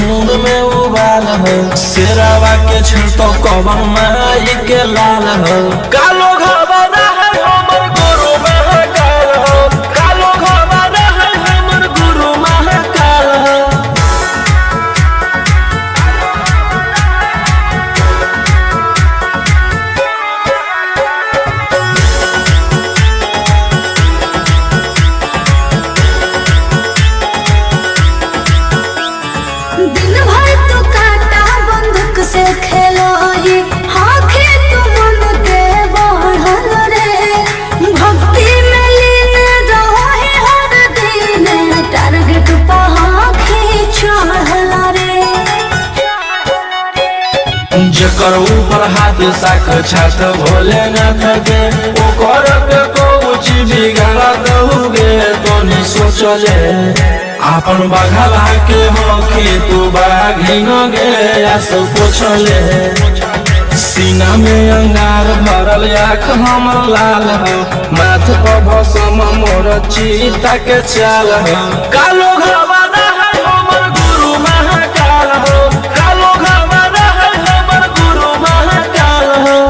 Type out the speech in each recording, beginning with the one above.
झुंड में उबाल हो। शेरावा के छिड़तो कवन माई के लाल हो। कालो घबरा है हमर गुरु महाकाल हो। कालो घबरा है हमर गुरु महाकाल हो। दिन भर तो काटा बंदूक से खेलो ही, हाँ खेत मन के बढ़ल रे। भक्ति में लीन रहो ही हर दिन, टारगेट पहाड़ी चढ़ल रे। जेकर ऊपर हाथ साख छात भोलेनाथ के, ओकर पे कुछ बिगाड़ दहुगे तो नहीं सोचले। आपन बघला के हो कि तू बाघिन गे आस पोछले। सीना में अंगार भरल आँख हमर लाल हो। माथ पर भसम मोर चीता के चाल हो। कालो घबरा है हमर गुरु महाकाल हो। कालो घबरा है हमर गुरु महाकाल हो।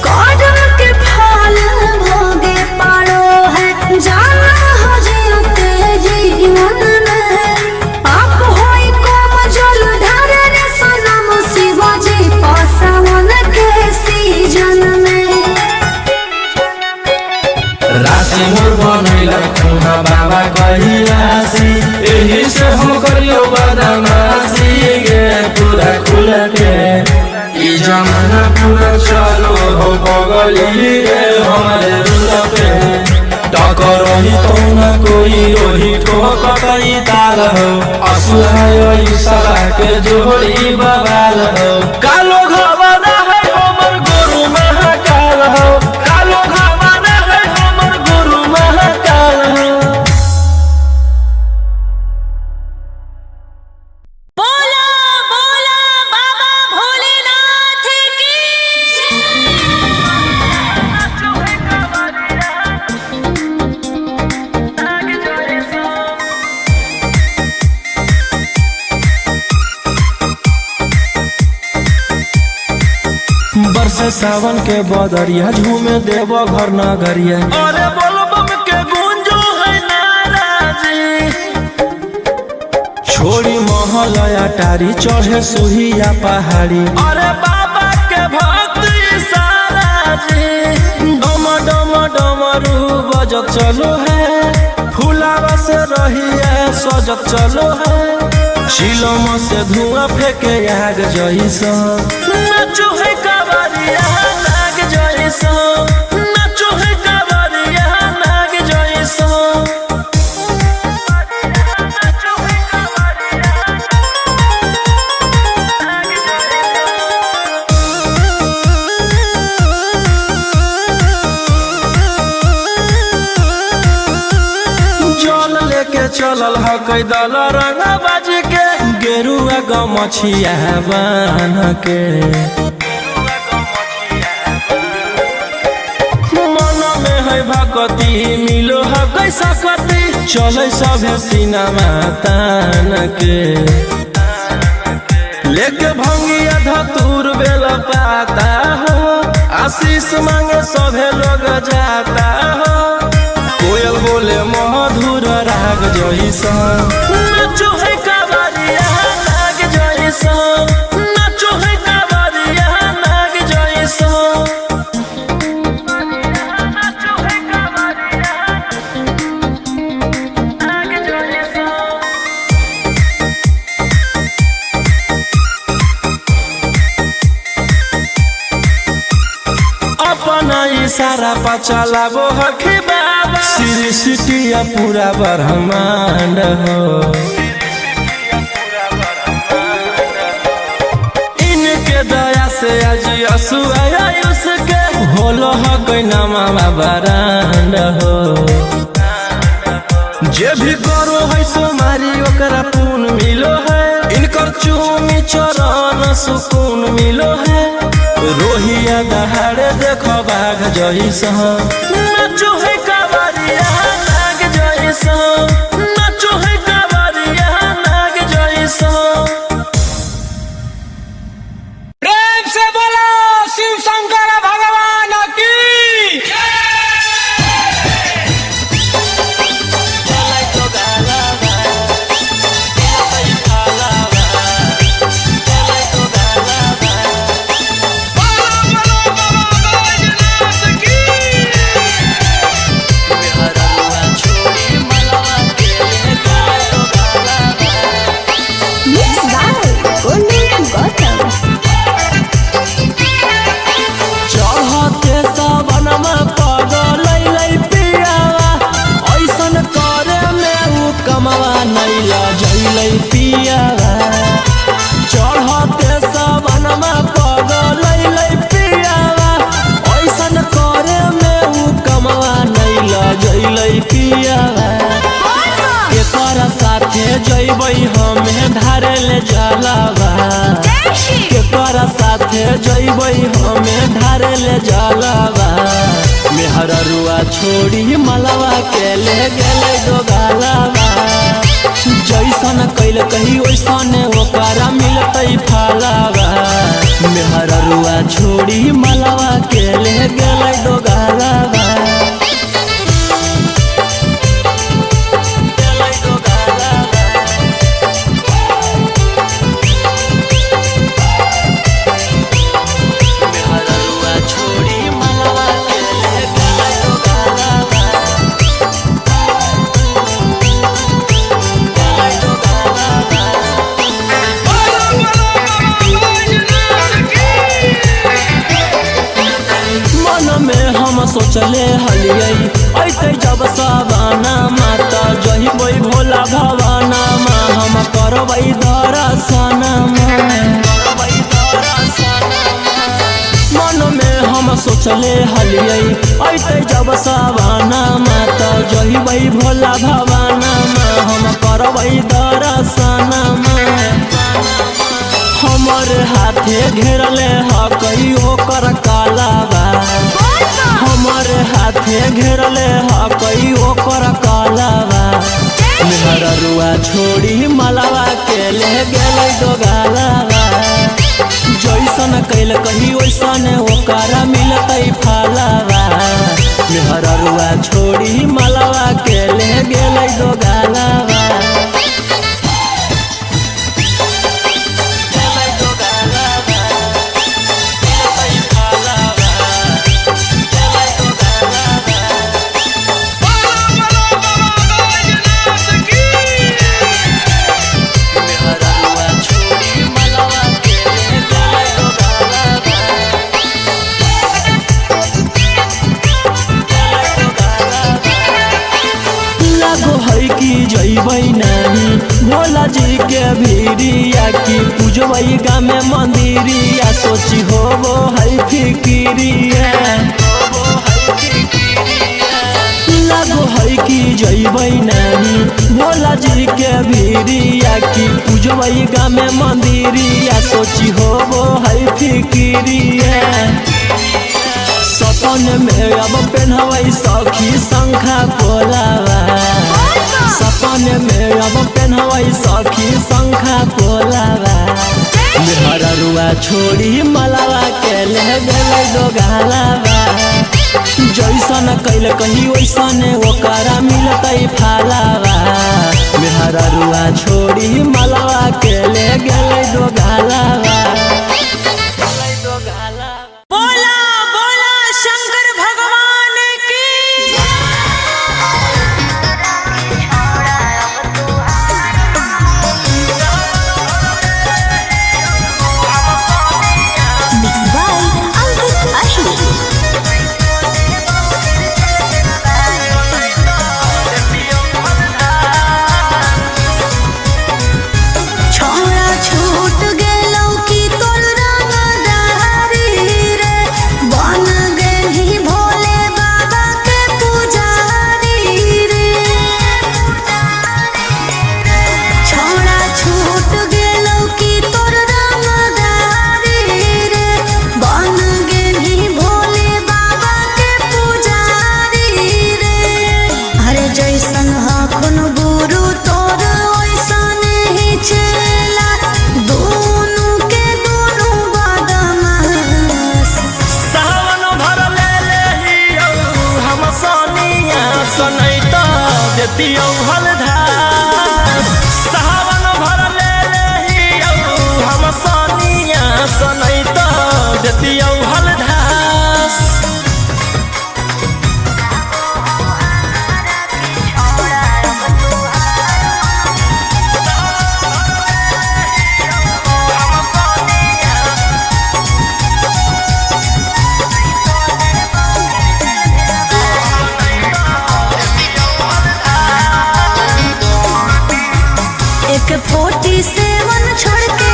कदम के फल भोगे पारो है, जाना हो जीते जीवन में। आप होई कोम जल ढारे रे सनम शिवाजी पासवन के सीजन में। राशि मोर बनैला खुना बाबा कहिलासी, एही से हम करियो बदमाशी गे पूरा खुल के। ई जमाना पूरा चलो हो बगली रे हमारे रुल पे। टकर ही तो न कोई रोही ठोकई ताल हो। असुहाय सला के जोड़ी बवाल हो। कालो घबरा है हमर गुरु महाकाल हो। कालो घबरा है हमर गुरु महाकाल हो। बोला बोला बाबा भोलेनाथ की बरसे सावन के बदरिया झूमे देवो घर नगरिया। अरे बोलबम के गूंजो है नाराजी। छोड़ी महल अटारी चढ़े सुहिया पहाड़ी। अरे बाबा के भक्ति सारा जी। डम डम डमरू बजत चलो है। फुलावा से रहिए सजत चलो है। शिलम से धुआं फेंके आग जैसा। नाचो है कावरिया नाग जैसा। नाचो है कावरिया नाग जैसा। जल लेके चलल ह कैदल रंग बाज के। गेरुआ गमछिया बान्ह के। मन में है भक्ति मिलो है कैसा कति। चले सभे सिनेमा तान के। लेके भंगिया धतूर बेल पाता हो। आशीष मांगे सभे लोग जाता हो। कोयल बोले मधुर राग जैसा। नाचो है कावरिया नाग जैसा। नाचो है कावरिया नाग जैसा। अपना इशारा पर चलाबो हखी बाबा। श्री सिटिया पूरा ब्रह्मांड हो। इनके दया से आज असुआयुष के होलो ह कोई नामा बरांड हो। जे भी करो है सोमारी ओकरा पुण्य मिलो है। जेकर चूमी चरण सुकून मिलो है रोहिया दहाड़े देखो बाघ जैसा नाचो है कावरिया नाग जैसा नाचो है कावरिया नाग जैसा। प्रेम से बोलो शिव शंकर भगवान की। चढ़ते सबनमा पगलै पियावा ऐसन करे में उ कमवा नहीं लजैलै पियावा केकरा साथे जइबै हमें धारे ले जलावा केकरा साथे जइबै हमें धारे ले जलावा मेहररुआ छोड़ी मलवा के ले गेलै दोगालावा जैसन कैल कही वैसन ओकरा मिलतै फलावा मेहररुआ छोड़ी मलवा के ले गेलै दोगालावा। सोचले हलियै ऐते जब सवाना माता जहिबै भोला भवाना मा हम करबै दर्शन मन में हम सोचले हलियै ऐते जब सवाना माता जहिबै भोला भवाना मा हम करबै दर्शन हमर हाथे घेरले हकई ओकर कालावा हमर हाथे घेरले हकई ओकर कालावा मेहररुआ छोड़ी मलवा के ले गेलै दोगालावा जैसन कैल कही वैसन ओकरा मिलतै फलावा मेहररुआ छोड़ी मलवा के ले गेलै दोगालावा। जइबै नहीं भोला जी के भीरिया की पूजबै गाँव में मंदिरिया सोची होबो है फिकिरिया लागो है कि जइबै नहीं भोला जी के भीरिया की पूजबै गाँव में मंदिरिया सोची होबो है फिकिरिया सपन में अब पेन्हबै सखी शंखा पोलावा सपन में अब पेन्हबै सखी शंखा पोलावा मेहररुआ छोड़ी मलवा के ले गेलै दोगालावा जैसन कैल कही वैसन ओकरा मिलतै फलावा मेहररुआ छोड़ी मलवा के ले गेलै दोगालावा। जैसन हखुन गुरु तोर वैसन ही चेला दोनों के दोनों बदमाश सावन भर ले हियो हम सोनिया सनैता देतियौ हलधार सावन भर ले हियो हम सोनिया सनैता देतियौ हलधार एक 47 छोड़ के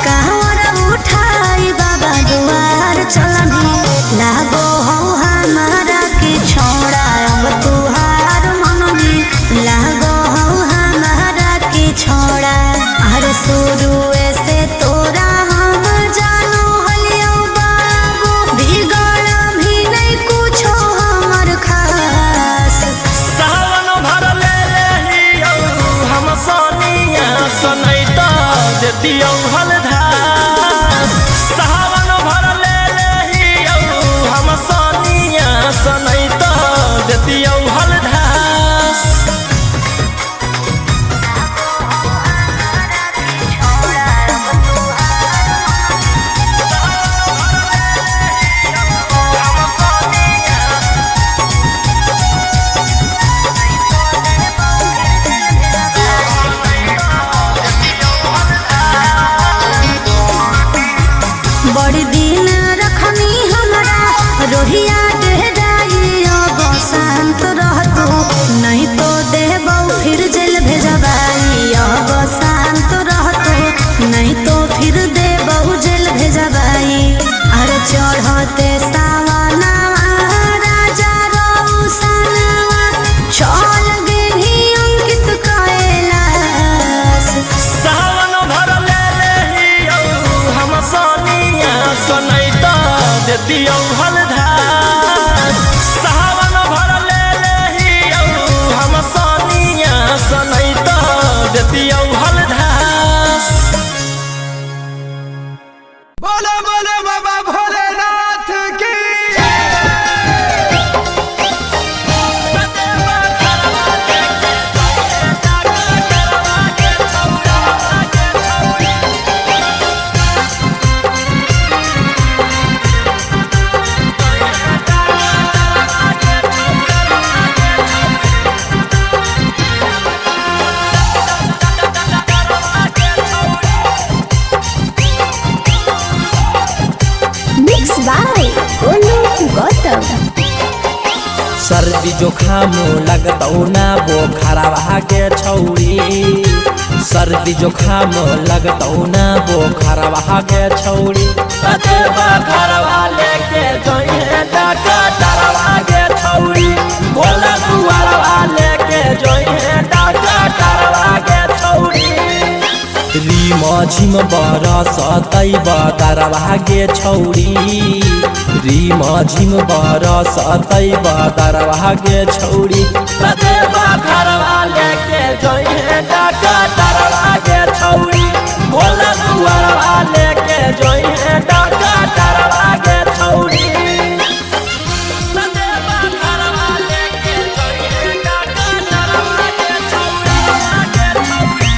कहवर उठाई बाबा दुआर चलनी लागो हो हमारा की छोड़ा अब तुहार मननी लागो हो हमारा की छोड़ा अरे शुरू से तोरा हम जानो हलियो बाबू बिगड़ भी नहीं कुछो हमर खास सावन भर ले हियो हम सोनिया सनैता देतियौ हलधार सावन भर ले हियो हम सोनिया सनैता देतियौ हलधार बड़ी दिन रखनी हमरा रोहिया डेराई अब शांत रहतू नहीं तो देबौ फिर जेल भेजबाई अब शांत रहतू नहीं तो फिर देबौ जेल भेजबाई अरे चढ़ते सावना राजा रौसनवा चल गेली अंकित कैलाश सावन भर ले हियो हम सोनिया सनैता देतियौ हलधार सावन भर ले हियो हम सोनिया सनैता देतियौ हलधार बोलो बोलो बाबा भोलेनाथ की मिक्स बाय गोलू गौतम सर्दी जुखाम लगतौ ना बोखरवा के छौरी सर्दी जुखाम लगतौ ना बोखरवा के छौरी कतेबा घरवा लेके जइहे डॉक्टरवा के छौरी बोला दुआरवा लेके जइहे डॉक्टरवा के छौरी रीम झिम बरसतै बदरवा के छौरी रीम झिम बरसतै बदरवा के छौरी कतेबा घरवा लेके जइहे डॉक्टरवा के छौरी बोला दुआरवा लेके जइहे डॉक्टरवा के छौरी कतेबा घरवा लेके जइहे डॉक्टरवा के छौरी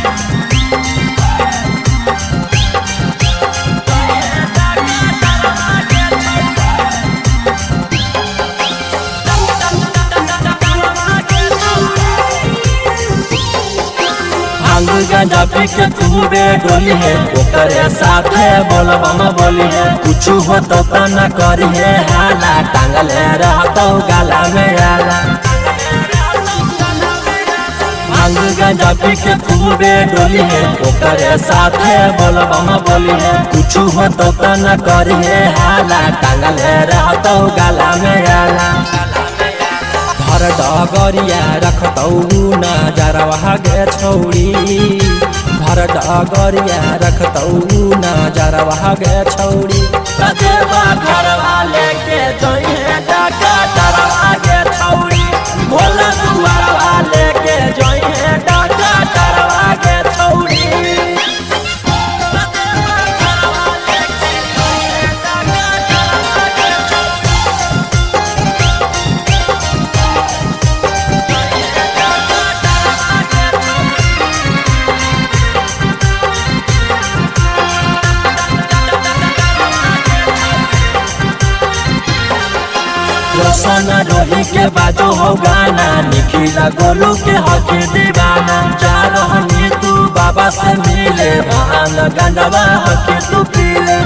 भांग गांजा पी के खूबे डोली है ओकरे साथे बोलबम बोली है कुछ हो तो न करी है हाला टांगले रहतो गाला में आला भांग गांजा पी के खूबे डोली है ओकरे साथे बोलबम बोली है कुछ हो तो न करी है हाला टांगले रहतो गाला में आला भर डगरिया रखतौ नजरवा गे छौरी भर डगरिया रखतौ नजरवा गे छौरी कतेबा घरवा लेके जइहे डॉक्टरवा गे छौरी भोला दुआरवा लेके रोशन रोही के बाजो हो गाना, निखिला गोलू के हकी दीवाना। जा रहनी तू बाबा से मिले, भान गंडवा हकी तू पीले।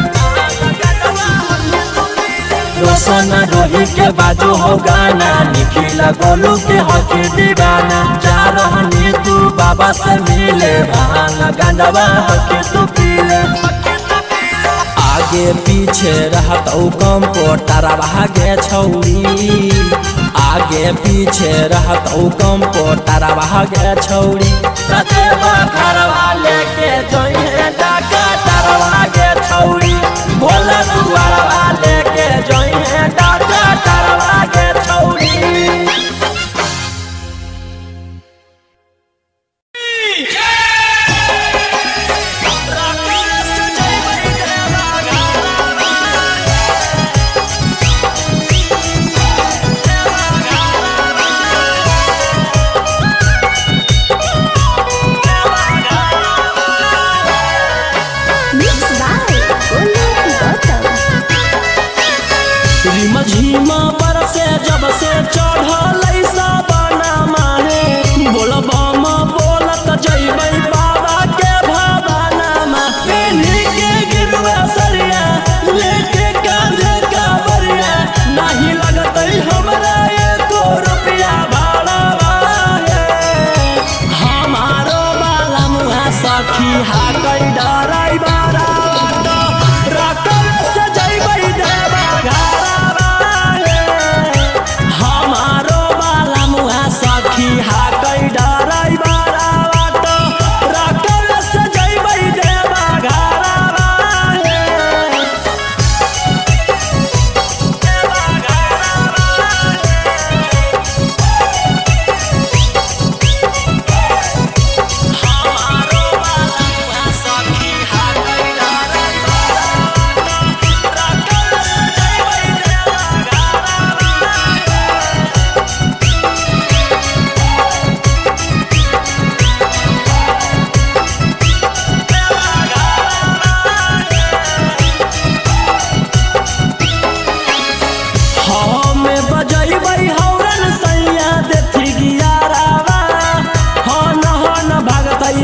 रोशन रोही के बाजो हो गाना, निखिला गोलू के हकी दीवाना। जा रहनी तू बाबा से मिले, भान गंडवा हकी तू पीले। आगे पीछे रहत कम पोटारा भागे छौरी, आगे पीछे रहत कम पोटारा भागे छौरी। रतेवा घरवा लेके जइहे डाका तारवा गे छौरी, भोला दुआरवा लेके जइहे डाका तारवा गे छौरी। झीमा बरसे जब से चढ़ल साबना माहे, बोलबम बोलत जइबै बाबा के भवाना में। पेन्ही के गिरवा सरिया लेके कांधे कावरिया, नहीं लगतै हमरा एको रुपया भाड़ा है। हमारो बाला मुहा सखी हाकै डराई बारा, रकम से जइबै देवा घरा। सखी हाकै डराई बारा बाटो, रकम से जइबै देवा घरवा हे। देवा घरवा हमारो बाला सखी हाकै डराई बारा बाटो, रकम से जइबै देवा घरवा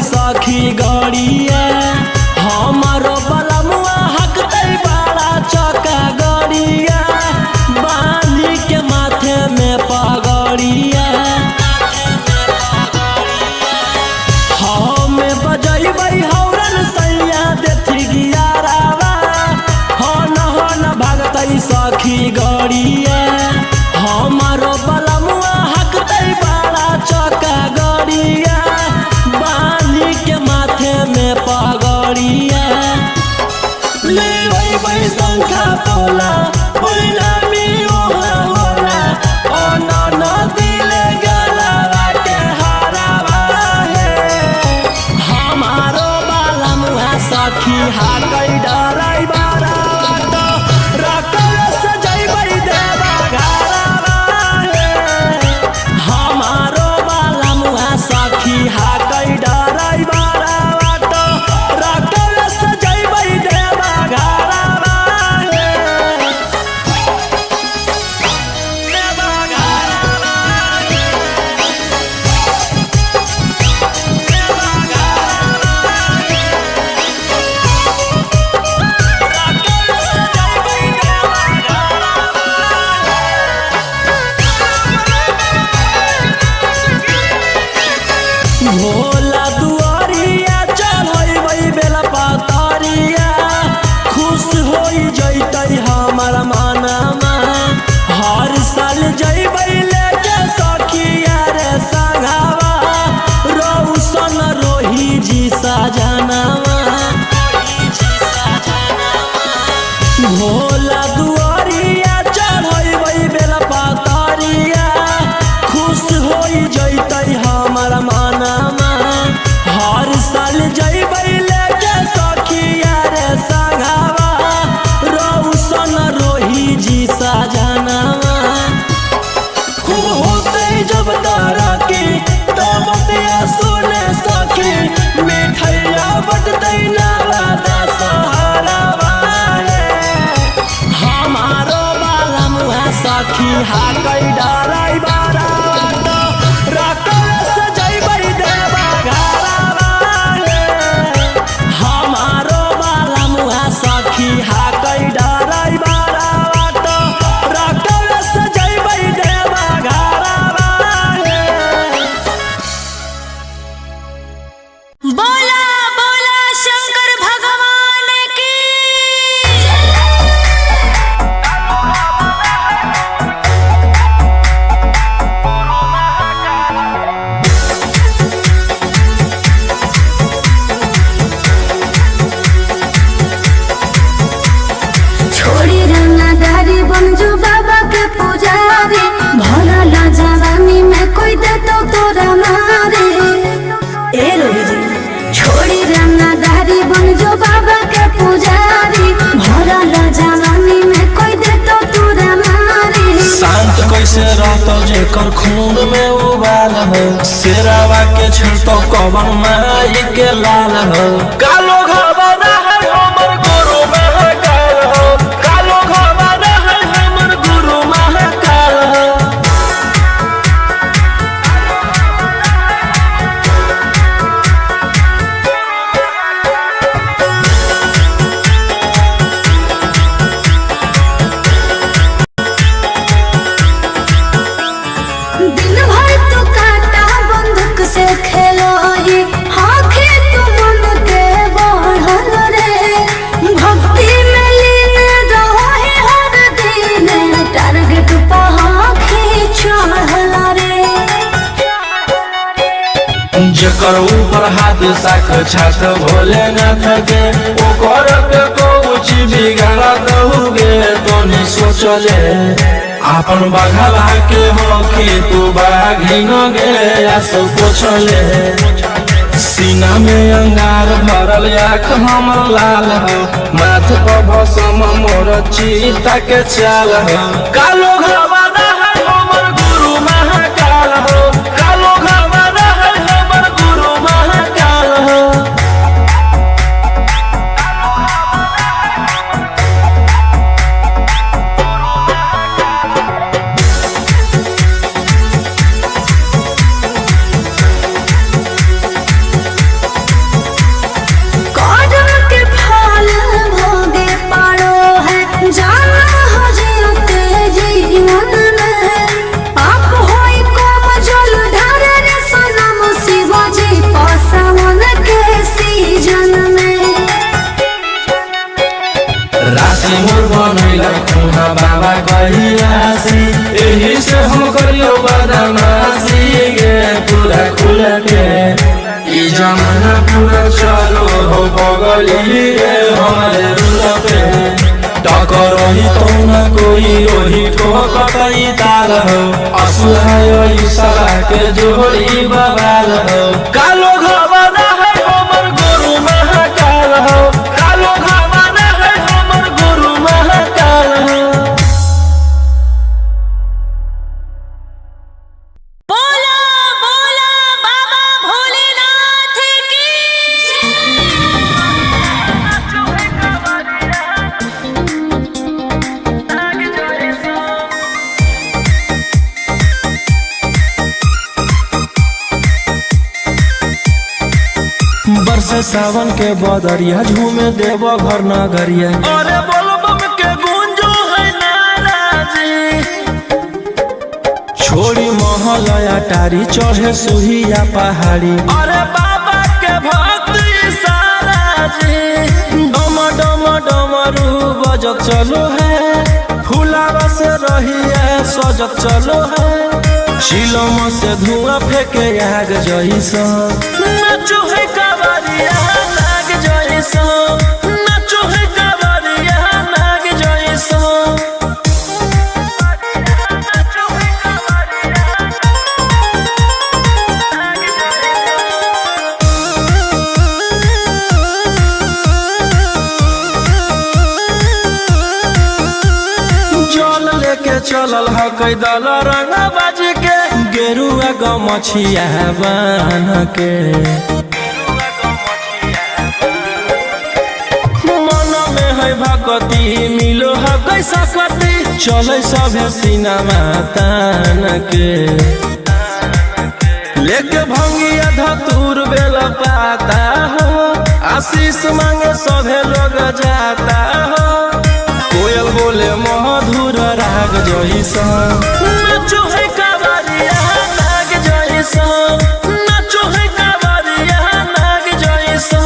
सखी गड़िया। हमारो बलमुआ हकतै बड़ा चौका गड़िया, बांधी के माथे में पगड़िया। हमें बजैबै हौरन सैया देथी गियारावा, हन भागतै सखी गड़िया। हमारो बलमुआ हकतै बड़ा चौका गड़िया, के माथे में पगड़िया। लेबै शंखा पोला परिणामी ओहा होला, ओ नदी ले गलवा के हरावा हे। हमारो बाला मुहा सखी हाकै डराई बारा बाटो, रकम से जइबै देवा घरवा हे। हमारो बाला मुहा सखी हाकै डराई बारा बाटो, रकम से जइबै देवा घरवा हे। देवा घरवा हे। देवा घरवा हे। रकम से जइबै देवा घरवा हे। भोला दुआरिया चढ़ैबै बेला पातरिया, खुश होई जइतै हमर मनमा। हर साल जइबै लेके सखिया रे संगवा, रोशन रोही जी सजनवा। भोला दुआरिया चढ़ैबै बेला पातरिया, खुश होई जइतै हमर मनमा। जेकर खून में उबाल हो शेरावा के छेड़तो कवन माई के लाल हो कालो घबरा है हमर गुरु महाकाल हो कालो घबरा है हमर गुरु महाकाल हो दिन भर तो काटा बंदूक से खेलो ही आँखें तो मन के बढ़ल रे भक्ति में लीन रहो ही हर दिन टारगेट पर आँखें चढ़ल रे जेकर ऊपर हाथ साख छात भोलेनाथ के ओकर के कुछ बिगाड़ दहुगे तोनी सोचले आपन बघला के होखी तू बाघिन गे आसो पोछले सीना में अंगार भरल आँख हमर लाल हो माथ पर भसम मोर चीता के चाल हो कालो घबरा है हमर गुरु महाकाल हो कालो घबरा है हमर गुरु महाकाल हो कदम के फल भोगे पारो है जाना हो जियते जीवन में आप होई कम जल ढारे रे सनम शिवाजी पासवन के सीजन में राशि मोर बनैला खुना बाबा कहियासी एही से हम करियो बदमाशी गे पूरा खुल के ई जमाना पूरा चलो हो बगली रे हमारे रुल पे टकर ही तो न कोई ओही ठोकतई ताल हो असुहाय सला के जोड़ी बवाल हो कालो घबरा है हमर गुरु महाकाल हो कालो घबरा है हमर गुरु महाकाल हो बोला बोला बाबा भोलेनाथ की बरसे सावन के बदरिया झूमे देव घर नगरिया अरे बोलबम के गूंजो है नाराजी छोड़ी महल अटारी चढ़े सुहिया पहाड़ी अरे बाबा के भक्ति सारा जी डम डम डमरू बजत चलो है फुलावा से रहिया सजत चलो है शिलम से धुआं फेंके आग जैसा नाचो है कावरिया नाग जैसा नाचो है कावरिया नाग जैसा जल लेके चलल ह कैदल रंग बाज के गेरुआ गमछिया बान के मन में है भक्ति मिलो है कैसा कति चले सभे सिनेमा तान के लेके भंगिया धतूर बेल पाता हो आशीष मांगे सभे लोग जाता हो कोयल बोले मधुर राग जैसा नाचो है कावरिया नाग जैसा नाचो है कावरिया नाग जैसा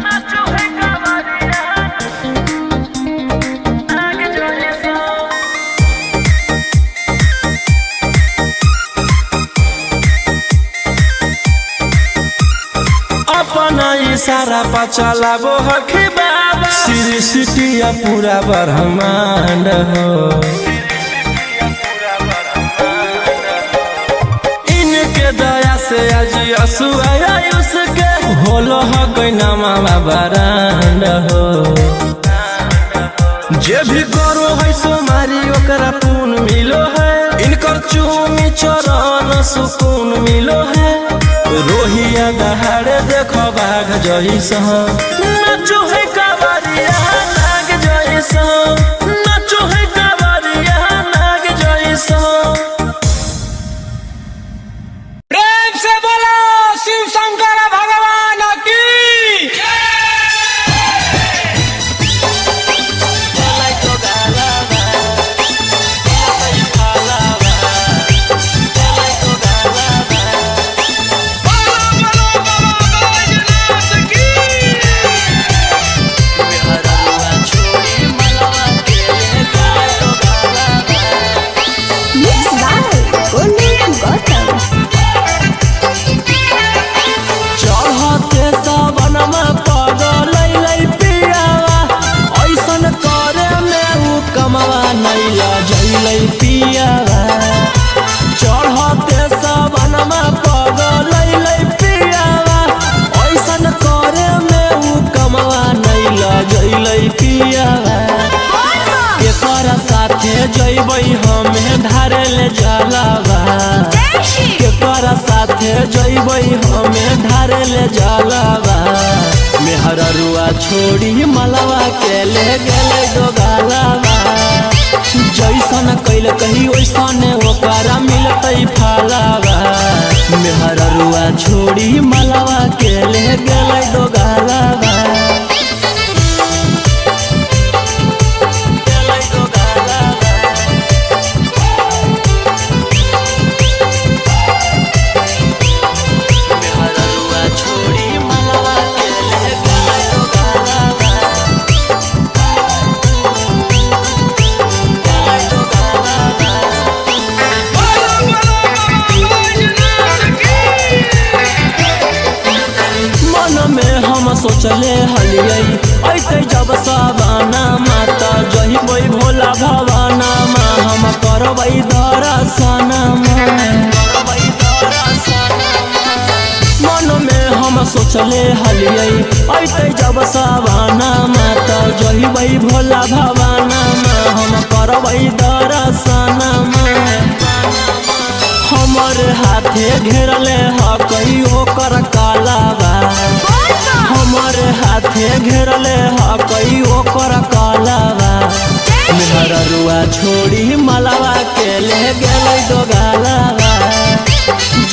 नाचो है कावरिया नाग जैसा अपना इशारा पर चलाबो हखी बाबा श्री सिटिया पूरा ब्रह्मांड हो इनके दया से आज असुआ उसके होलो हो कोई नामा बरांड हो जे भी करो है सो सोमारी ओकरा पून मिलो है, इनकर चूमी चरण सुकून मिलो है। रोहिया दहाड़े देखो बाघ जैसा, नाचो है कावरिया नाग जैसा, नाचो है कावरिया नाग जैसा। प्रेम से बोलो शिव शंकर भगवान की। चढ़ते सबनमा पगलै पियावा, ऐसन करे में उ कमवा नैला जैलै पियावा। चढ़ते सबनमा पगलै पियावा, ऐसन करे में उ कमवा नैला जैलै पियावा। केकरा साथे जैबै हमें ढारे ले जलावा, केकरा साथे जैबै हमें ढारे ले जलावा। मेहररुआ छोड़ी मलवा के ले गेलै डोगालावा, जैसन कैल कही वैसन ओकरा मिलतै फलावा। मेहररुआ छोड़ी मलवा के ले गेलै डोगालावा। सोचले हलियै ऐते जब सवाना माता जहिबै भोला भवाना मा, हम करबै दर्शन मन में हम सोचले हलियै ऐते जब सवाना माता जहिबै भोला भवाना मा, हम करबै दर्शन। हमर हाथे घेरले हकई ओकर कालावा, हमर हाथे घेरले हकई ओकर कालावा। मेहररुआ छोड़ी मलवा के ले गेलै डोगालावा,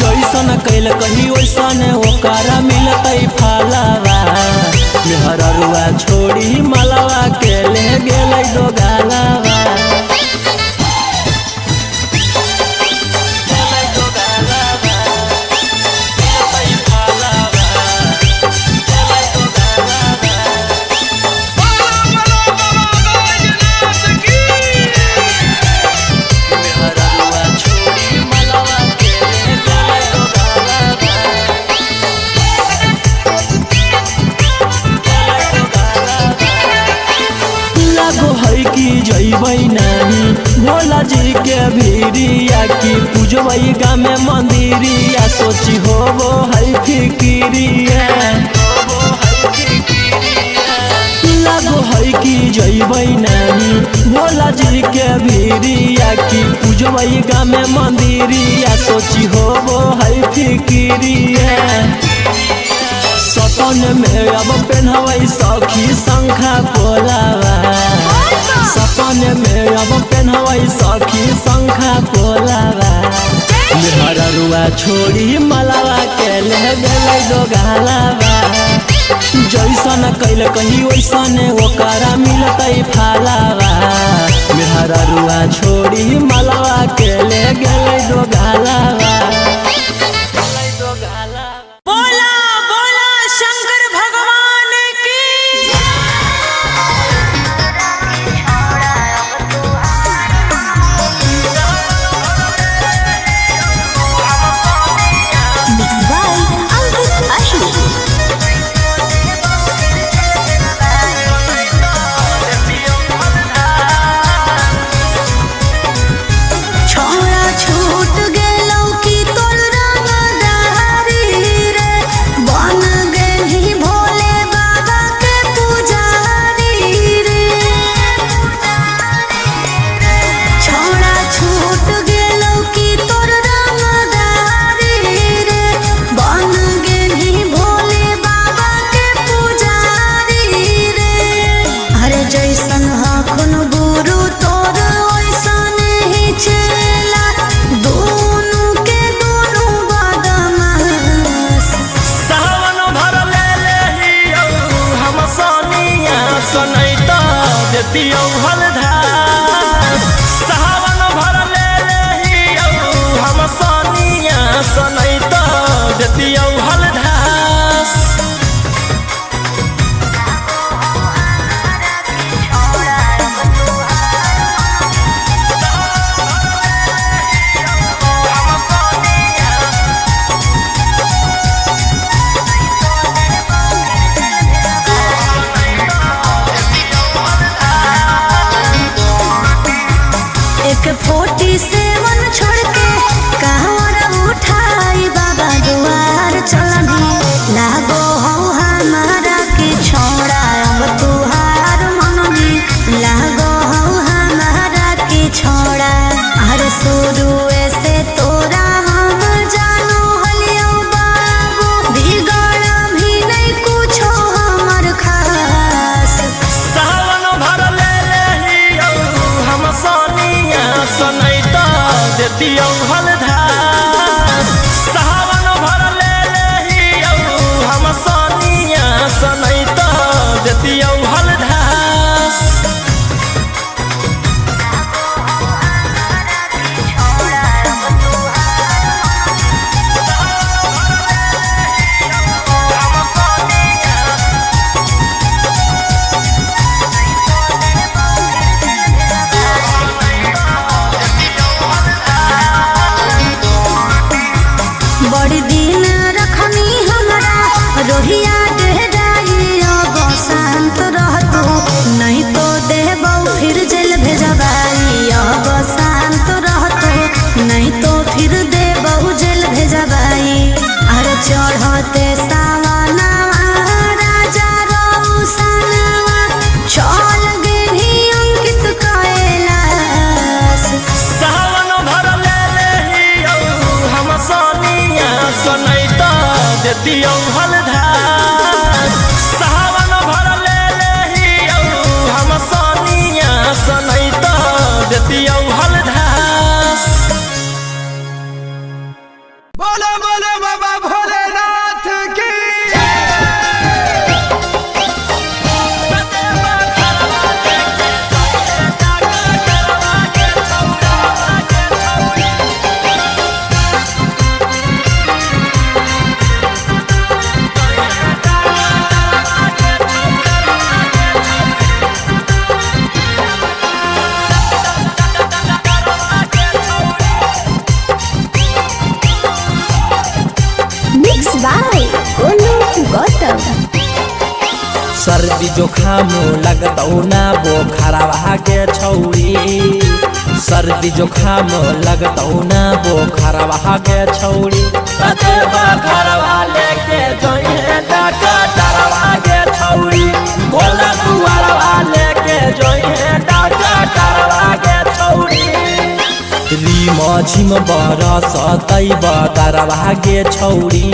जैसन कैल कही वैसन ओकरा मिलतै फलावा। मेहररुआ छोड़ी मलवा के ले गेलै डोगालावा। जैबै नानी भोला जी के भीरिया, की पूजबै गामे मंदिरिया, सोची होबो है फिकिरिया। लागो है कि जैबै नानी भोला जी के भीरिया, की पूजबै गामे मंदिरिया, सोची होबो है फिकिरिया। सपन में अब पेन्हबै सखी शंखा पोलावा, सपन में अब पेन्हबै सखी शंखा पोलावा। मेहररुआ छोड़ी मलवा के ले गेलै डोगालावा, जैसन कैल कही वैसन ओकरा मिलतै फलावा। मेहररुआ छोड़ी मलवा के ले गेलै डोगालावा। छूट गेलौ की तो देतियौ हलधार सावन भर ले लेहियौ हम सनिया सनैत देतियौ हलधार एक 47 छोड़ के कहवर उठाई बाबा दुआर चलनी लागो हो हमारा के छोड़ा अब तुहार मननी लागो हो हमारा के छोड़ा हर शुरू से तोरा हम जानो हलियो बाबू बिगड़ भी नहीं कुछो हमर खास सावन भर ले लेहियौ हम सनिया सनैत देतियौ हलधार सावन भर ले लेहियौ हम सनिया सनैत देतियौ हलधार बड़ी दिन रखनी हमरा रोहिया डेहराई अब शांत रहतू नहीं तो देबौ फिर जेल भेजबाई अब शांत रहतू नहीं तो फिर देबौ जेल भेजबाई अरे चढ़ते सावनवा राजा रौसनवा चल गेली अंकित कैलाश सावन भर ले लेहियौ हम सनिया सनैत देतियौ हलधार सावन भर ले लेहियौ हम सनिया सनैत देतियौ हलधार बोलो बोलो बाबा भोलेनाथ की मिक्स बाय गोलू गौतम सर्दी जुखाम लगतौ ना बोखरवा के छौरी सर्दी जुखाम लगतौ ना बोखरवा के छौरी ततेबा घरवा लेके जोइहे डॉक्टरवा के छौरी बोला दुआरवा लेके जोइहे डॉक्टरवा के छौरी रीम झिम बरसतै बदरवा के छौरी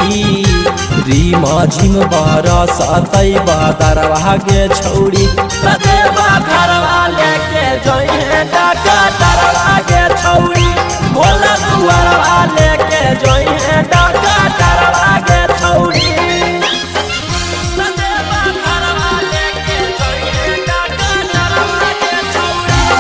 रीम झिम बरसतै बदरवा के छौरी ततेबा घरवा लेके जोइहे डॉक्टरवा के छौरी बोला दुआरवा लेके जोइहे डॉक्टरवा के छौरी ततेबा घरवा लेके जोइहे डॉक्टरवा के छौरी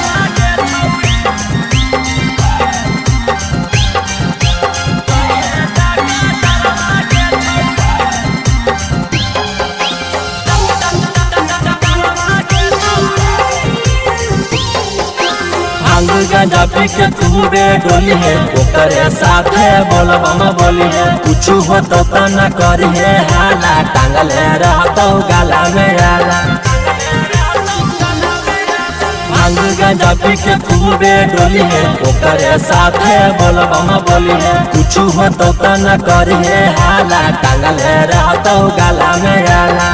भांग गांजा पी के तूरे डोली है ओकरे साथे बोलबम बोली है कुछ हो तो न करी है हाला टांगले रहतो गाला में आला भांग गांजा पी के तूरे डोली है ओकरे साथे बोलबम बोली है कुछ हो तो न करी है हाला टांगले रहतो गाला में आला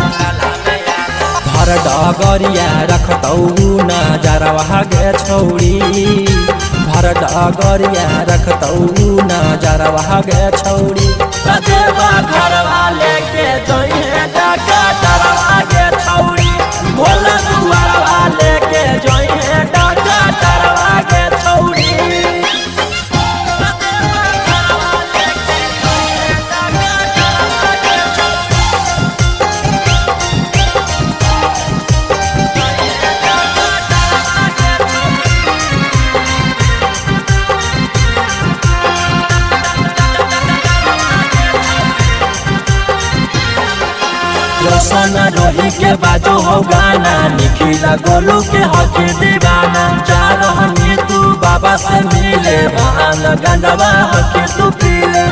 भर डगरिया रखतौ नजरवा गे छौरी भर डगरिया रखतौ नजरवा गे छौरी ततेबा घरवा लेके जोइहे डॉक्टरवा गे छौरी बोला दुआरवा लेके जोइहे डॉक्टरवा गे छौरी रोशन रोही के बाजो हो गाना, निखिला गोलू के हक दीवाना। जा रहनी तू बाबा से मिले, भान गंडवा हक तू पीले।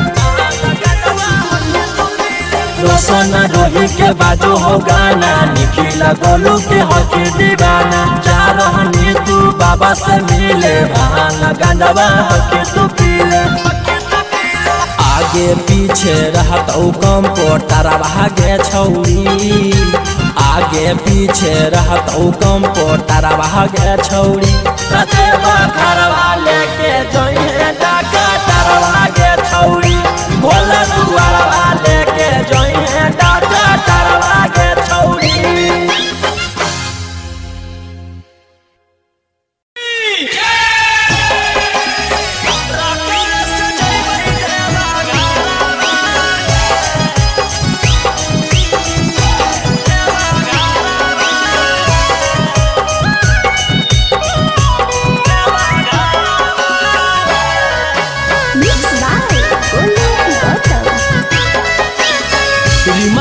रोशन रोही के बाजो हो गाना, निखिला गोलू के हक दीवाना। जा रहनी तू बाबा से मिले, भान गंडवा हक तू पीले। आगे पीछे रहत कम पोटारा भागे छौरी, आगे पीछे रहत कम पोटारा भागे छौरी। रते बखरवा लेके जइहे डाका तारवा गे छौरी, भोला दुआरवा लेके जइहे डाका तारवा गे छौरी।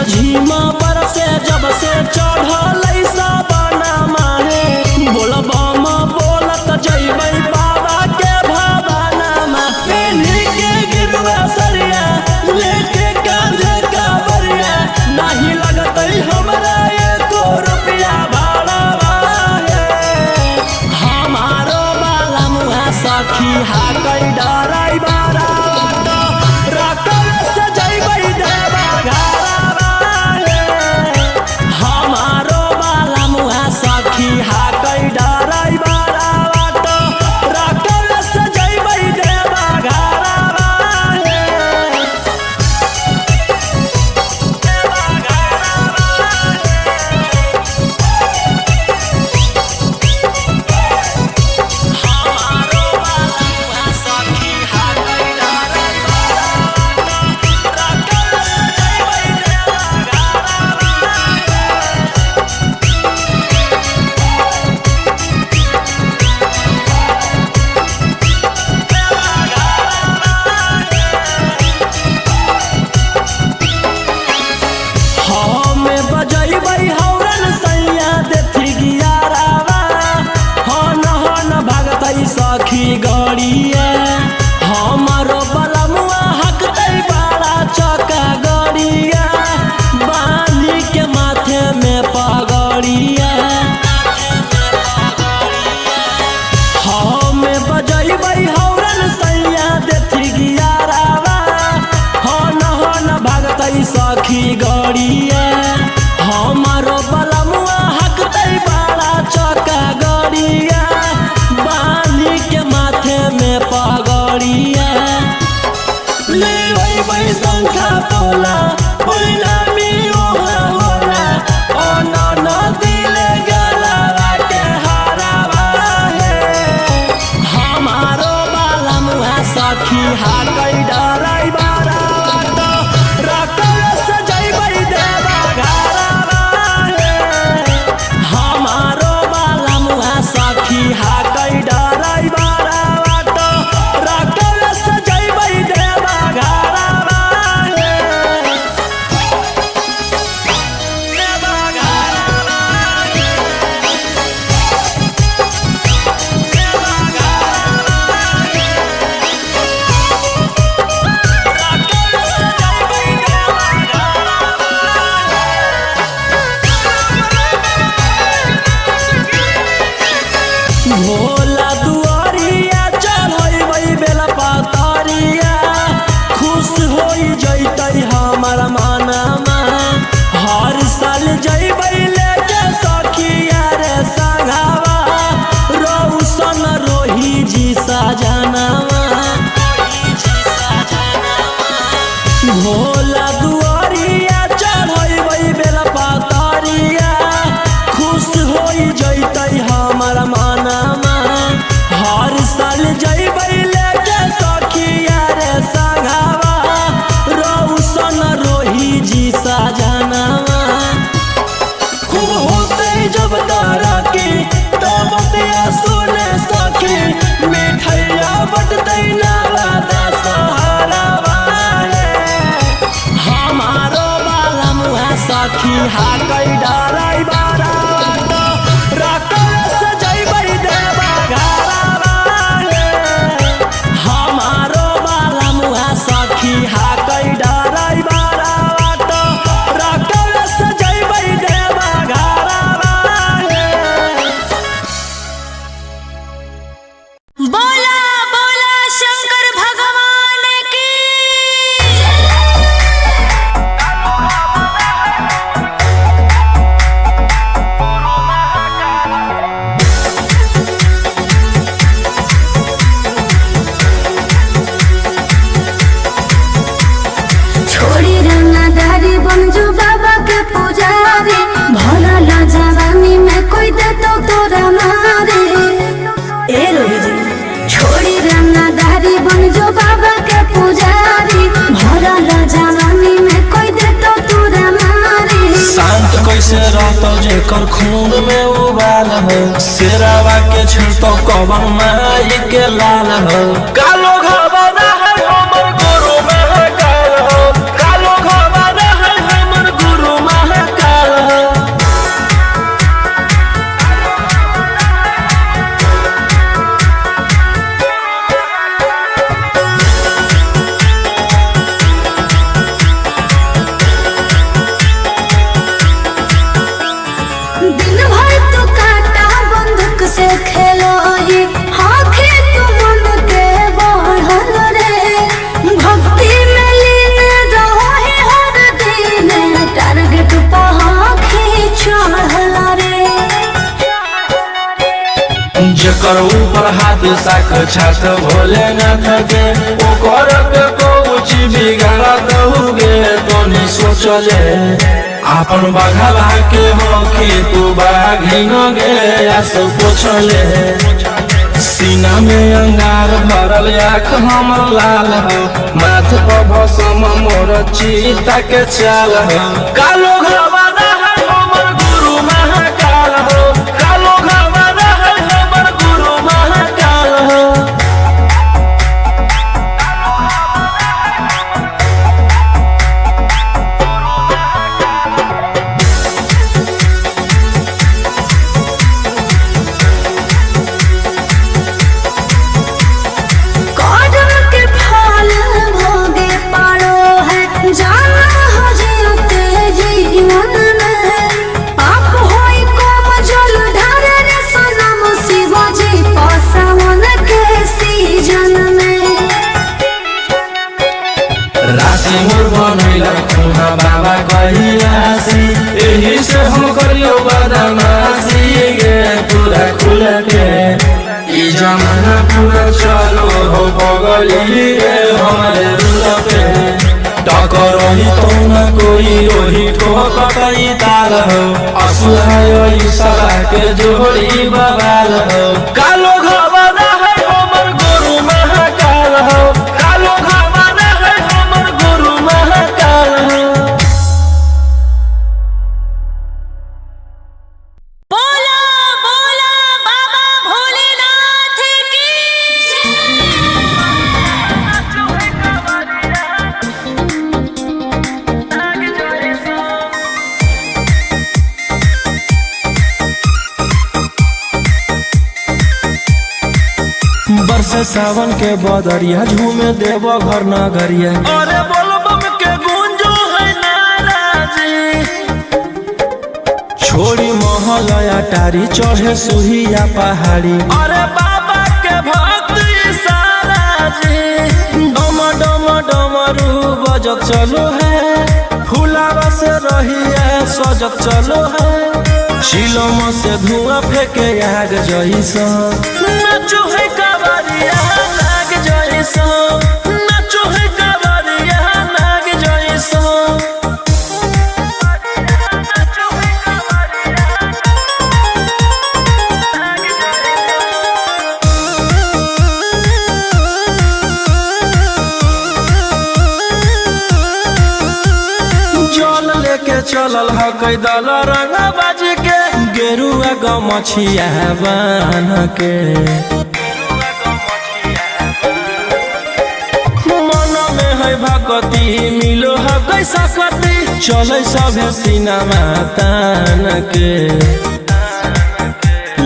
झीमा बरसे जब से चढ़ल साबना माहे, बोलबम बोलत जइबै बाबा के भवाना में। पेन्ही के गिरवा सरिया लेके कांधे कावरिया, नहीं लगतै हमरा एको रुपया भाड़ा है। हमारो बाला मुहा सखी हाकै डराई बारा, रकम से जइबै देवा घरा। सखी हाकै डराई बारा बाटो, रकम से जइबै देवा घरवा हे। देवा घरवा हमारो बाला सखी हाकै डराई बारा बाटो, रकम से जइबै देवा घरवा सखी गड़िया। हमारो बलमुआ हकतै बड़ा चौका गड़िया, बाली के माथे में पगड़िया। हमें बजैबै हौरन सैया देथी गियारावा, हन भागतै सखी गड़िया। हमारो बलमुआ हकतै बड़ा चौका गड़िया, बाली के माथे में पगड़िया। लेबै शंखा पोला पहिला मियो होला, ओना नदी ले गलवा के हरावा हे। हमारो बाला मुहा सखी हाकै डराई बारा बाटो, रकम से जइबै देवा घरवा हे। हमारो बाला मुहा सखी हाकै डराई बारा बाटो, रकम से जइबै देवा घरवा हे। देवा घरवा हे। देवा घरवा हे। रकम से जइबै देवा घरवा हे। भोला दुआरिया चढ़ैबै बेला पातरिया, खुश होई जइतै हमर मनमा। हर साल जइबै लेके सखिया रे संघवा, रोशन रोही जी सजनवा। भोला दुआरिया चढ़ैबै बेला पातरिया, खुश होई जइतै हमर मनमा। हर साल जइबै लेके सखिया रे संघवा, रोशन रोही जी सजनवा। खूब होतै जब तरक्की तब दिया सुने सखी, मिठैया बटतै नवा दशहरावा हे। हम सखी हा कई डराई बारा रकस जइबै देवा घरवा हमारो बाला मुआ सखी हा कई डराई बारा रकस जइबै देवा घरवा बोला बोला शंकर भगवान की छोड़ी रंगदारी बन जो बाबा के पुजारी भला ला जवानी में कोई दे तो तोरा मारे ए रोही जी छोड़ी रंगदारी बन जो बाबा के पुजारी भला ला जवानी में कोई दे तो तोरा मारे शांत कैसे रहतो जेकर खून में उबाल हो शेरावा के छिड़तो कवन माई के लाल हो कालो घबरा है हमर गुरु महाकाल हो कालो घबरा है हमर गुरु महाकाल हो दिन भर तू काटा बंदूक से खेलो ही आँखें तू मन के बढ़ल रे भक्ति में लीन रहो है हर दिन टारगेट पर आँखें चढ़ल रे जेकर ऊपर हाथ साख छात भोलेनाथ के ओकर के कुछ बिगाड़ दहुगे तोनी सोचले आपन बघला के हो कि तू बाघिन गे आस पोछले सीना में अंगार भरल आँख हमर लाल हो माथ पर भसम मोर चीता के चाल हो कालो घबरा है हमर गुरु महाकाल हो कालो घबरा है हमर गुरु महाकाल हो कदम के फल भोगे पारो है जाना हो जीते जीवन में आप होई कम जल ढारे रे सनम शिवाजी पसावन के सीजन में राशि मोर बनैला खुहा बाबा कहिलासी एही से हम करियो बदमाशी गे पूरा खुल के ई जमाना पूरा चलो हो बगली रे हमारे रुल पे टकर ही तो न कोई ओही ठोकतई ताल हो असुहाय सला के जोड़ी बवाल हो कालो घबरा है हमर गुरु महाकाल हो कालो घबरा है हमर गुरु महाकाल हो बोला बोला बाबा भोलेनाथ की बरस सावन के बदरिया झूमे देव घर नगरिया अरे बोलबम के गूंजो है नाराजी छोड़ी महल अटारी चढ़े सुहिया पहाड़ी अरे बाबा के भक्त सारा जी डम डम डमरू बजत चलो है फुलावा से रहिया सजत चलो है शिलम से धुआं फेंके आग जैसा नाचो है कावरिया नाग जैसा नाचो है कावरिया नाग जैसा जल लेके चलल ह कैदल रंग बाज के गेरुआ गमछिया बान के मन में है भगती मिलो है बाटे सकती चले सभे सिनेमा तान के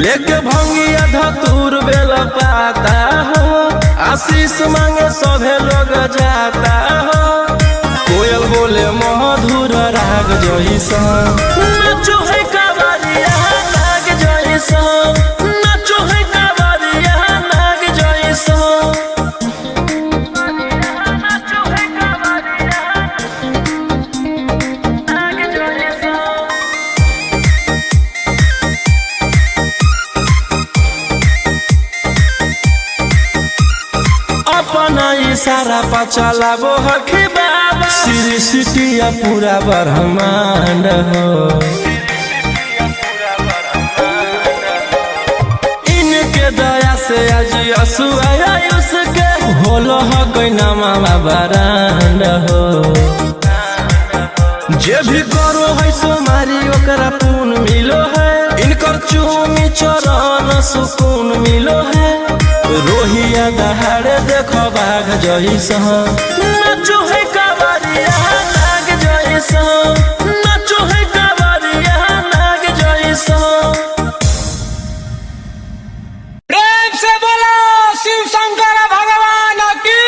लेके भंगिया धतूर बेल पाता हो आशीष मांगे सभे लोग जाता हो कोयल बोले मधुर राग जैसा नाचो है कावरिया नाग जैसा नाचो है कावरिया नाग जैसा नाचो है कावरिया नाग जैसा अपना इशारा पर चलाबो हखी बाबा श्री सिटिया पूरा ब्रह्मांड हो इनके दया से आज आयुष के होलो हकई नामा बरांड हो जे भी करो है सोमारी ओकरा पुण्य मिलो है इनकर चूमी चरण सुकून मिलो है रोहिया दहाड़े देखो बाघ जैसा नाचो है कावरिया नाग जैसा नाचो है कावरिया नाग जैसा प्रेम से बोलो शिव शंकर भगवान की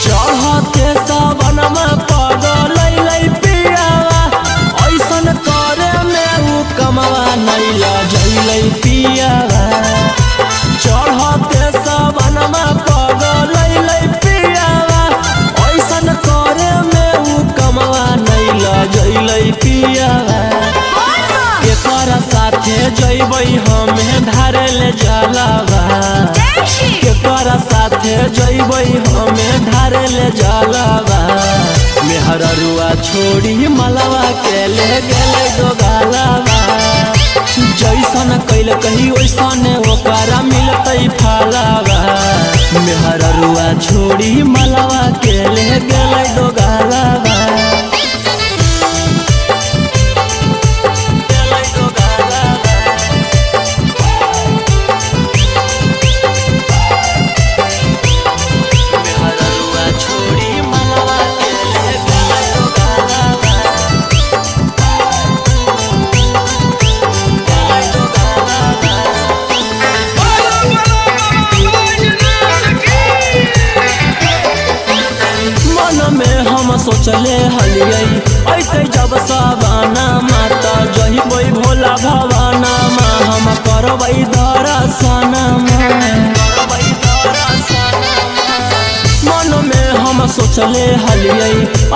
चढ़ते सबनमा पगलै पियावा ऐसन करे में उ कमवा नैला जैलै पियावा चढ़ते सबनमा पगलै पियावा ऐसन करे में उ कमवा नैला जैलै पियावा केकरा साथे जैबै हमे धारे ले जलावा केकरा साथे जैबै हमे धारे ले जलावा मेहररुआ छोड़ी मलवा के ले गेले दोगालावा जैसन कैल कही वैसने ओकरा मिलतै फलावा मेहररुआ छोड़ी मलवा के ले गेले दोगालावा सोचले हलियै ऐते जब सवाना माता जहिबै भोला भवाना मा हम करबै दर्शन मन में हम सोचले हलियै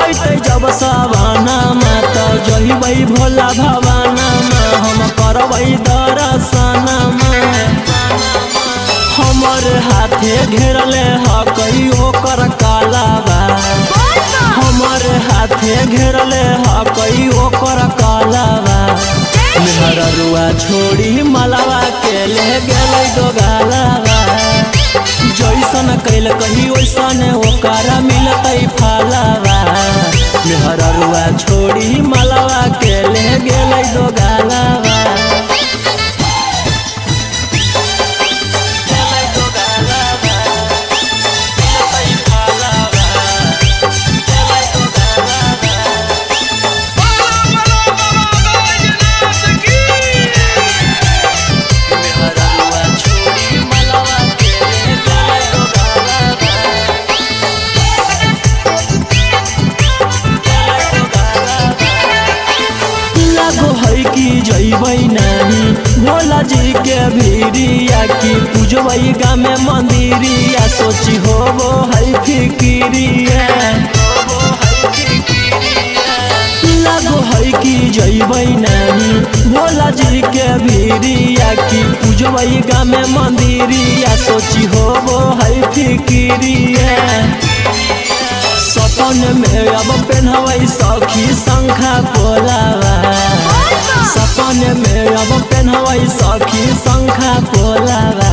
ऐते जब सवाना माता जहिबै भोला भवाना मा हम करबै दर्शन हमर हाथे घेरले हकई ओकर कालाबा हमर हाथे घेरले हकई ओकर कालाबा मेहररुआ छोड़ी मलवा के ले गेलै दोगालाबा जैसन कैल कही वैसन ओकरा मिलतै फलाबा मेहररुआ छोड़ी मलवा के ले गेलै दोगालाबा जैबै नाही भोला जी के भीरिया की पूजबै गामे मंदिरिया सोची होबो है फिकिरिया लागो है कि जैबै नाही भोला जी के भीरिया की पूजबै गामे मंदिरिया सोची होबो है फिकिरिया सपन में अब पेन्हबै सखी शंखा पोलावा सामने में अब पेन्हवई सखी शंखा पोलावा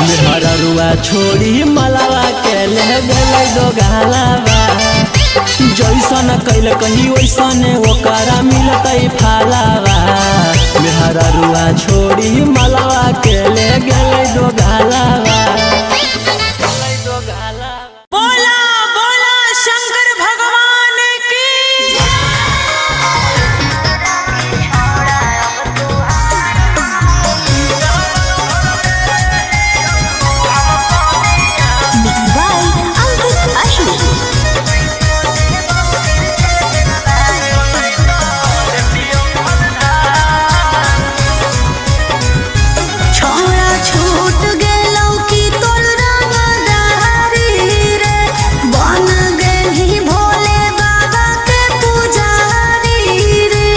मेहररुआ छोड़ी मलावा के ले गेलै दो गालावा जैसन कैल कही वैसन ओकरा मिलतै फालावा मेहररुआ छोड़ी मलावा के ले गेलै दो गालावा। बोला बोला शंकर भगवान की Mixed by Ankit Ashmi. छोड़ा छूट गेलौ की तोर रंगदारी रे बन गेलही भोले बाबा के पुजारी रे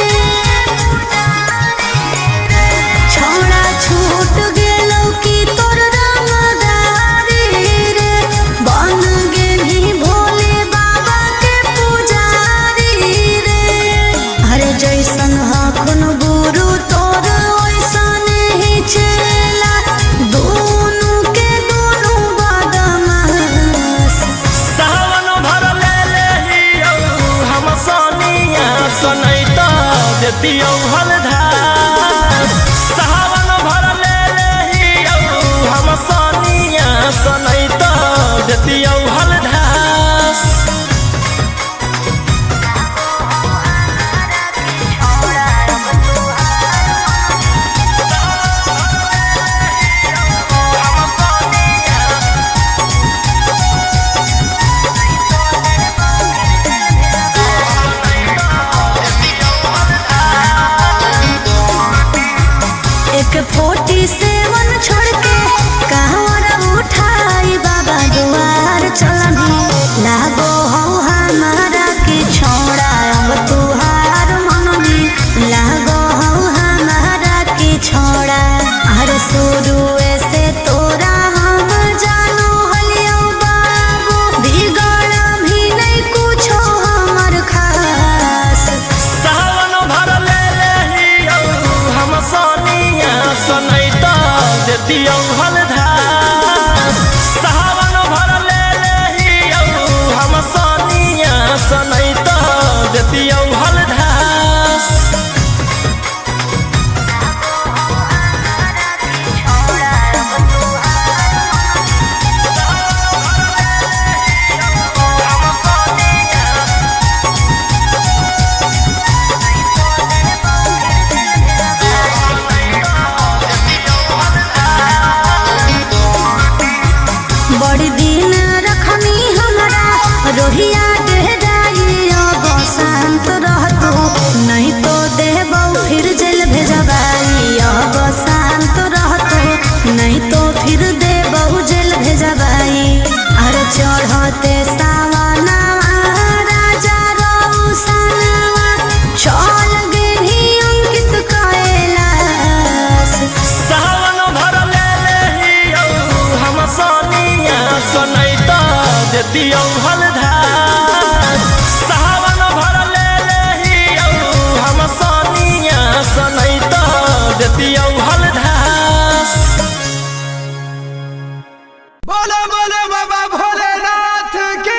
छोड़ा छूट गेलौ की तोर रंगदारी रे बन गेलही भोले बाबा के पुजारी रे अरे जैसन हखन गुरु तोर ओइसन ही चेला दोनों के दोनों बदमाश सावन भर ले लेहियौ हम सोनिया सनैत देतियौ हलधार सावन भर ले लेहियौ हम सोनिया सनैत देतियौ हलधार। एक 47 छोड़ के कहवर उठाई बाबा दुआर चलनी लागो हो हमारा की छोड़ा अब तुहार मननी लागो हो हमारा की छोड़ा हर शुरू से तोरा हम जानो हलियो बाबू बिगड़ भी नहीं कुछो हमर खास सावन भर ले लेहियौ हम सोनिया सनैत देतियौ हलधार सावन भर ले लेहियौ हम सोनिया सनैत देतियौ हलधार। बड़ी दिन रखनी हमरा रोहिया डेराई अब शांत रहतू नहीं तो देबौ फिर जेल भेजबाई अब शांत रहतू नहीं तो फिर देबौ जेल भेजबाई अरे चढ़ते सावना राजा रौसनवा चल गेली अंकित कैलाश सावन भर ले लेहियौ हम सोनिया सनैत देतियौ हलधार सावन भर ले लेहियौ हम सोनिया सनैत देतियौ हलधार। बोलो बोलो बाबा भोलेनाथ की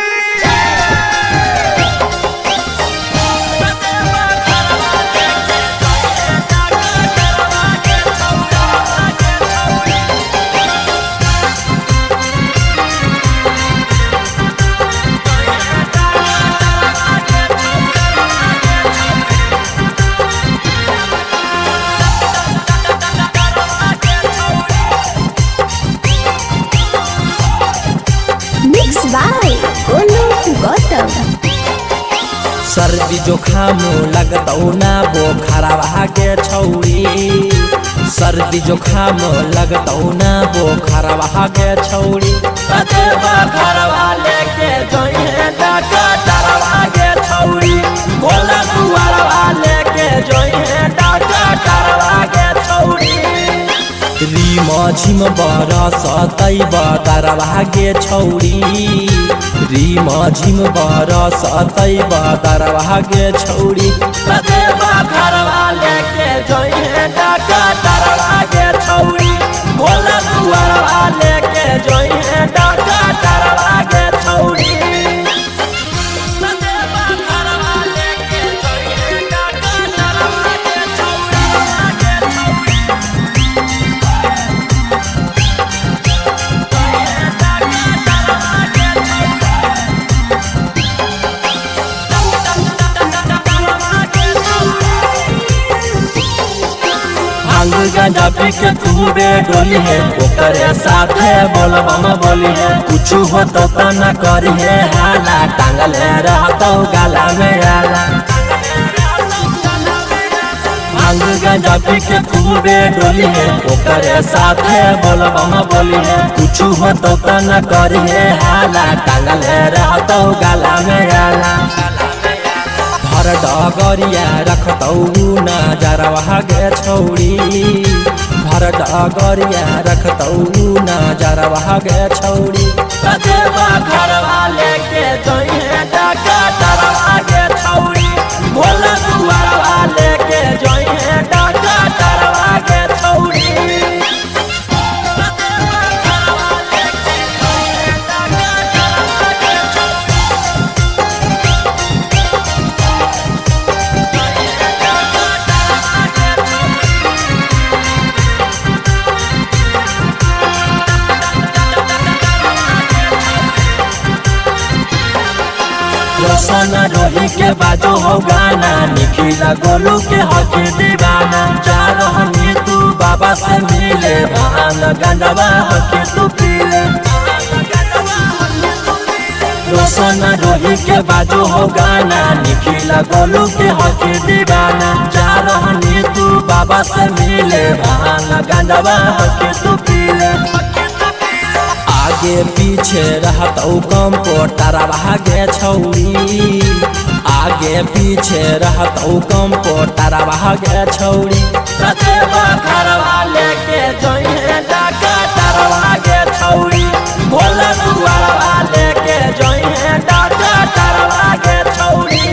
Mixed by Golu Gautam. सर्दी जोखाम लगतौ ना बोखरवा के छौरी सर्दी जोखाम लगतौ ना बोखरवा के छौरी कतेबा घरवा लेके जइहे डॉक्टरवा के छौरी बोला दुआरवा लेके जइहे डॉक्टरवा के छौरी रीम झिम बरसतै बदरवा के छौरी रीम झिम बरसतै बदरवा के छौरी कतेबा घरवा लेके जइहे भांग गांजा पी के खूबे डोली है, ओकरे साथे बोलबम बोली है। कुछ हो तो न करी है हाला, टांगले रहतो गाला में आला। भांग गांजा पी के खूबे डोली है, ओकरे साथे बोलबम बोली है। कुछ हो तो न करी है हाला, टांगले रहतो गाला में आला। भर डगरिया रखतौ नजरवा गे छौरी, भर डगरिया रखतौ नजरवा गे छौरी। देवा घरवा लेके जइहे डकटरवा गे छौरी, भोला दुआरवा लेके जइहे डकटरवा गे छौरी। रोशन रोही के बाजो हो गाना, निखिला गोलू के हकी दीवाना। जा रहनी तू बाबा से मिले, भान गंडवा हकी तू पीले। रोशन रोही के बाजो हो गाना, निखिला गोलू के हकी दीवाना। जा रहनी तू बाबा से मिले, भान गंडवा हकी तू पीले। आगे पीछे रहतौ कंपोटरवा गे छौरी, आगे पीछे रहतौ कंपोटरवा गे छौरी। देवा घरवा लेके जइहे डकटरवा गे छौरी, भोला दुआरवा लेके जइहे डकटरवा गे छौरी।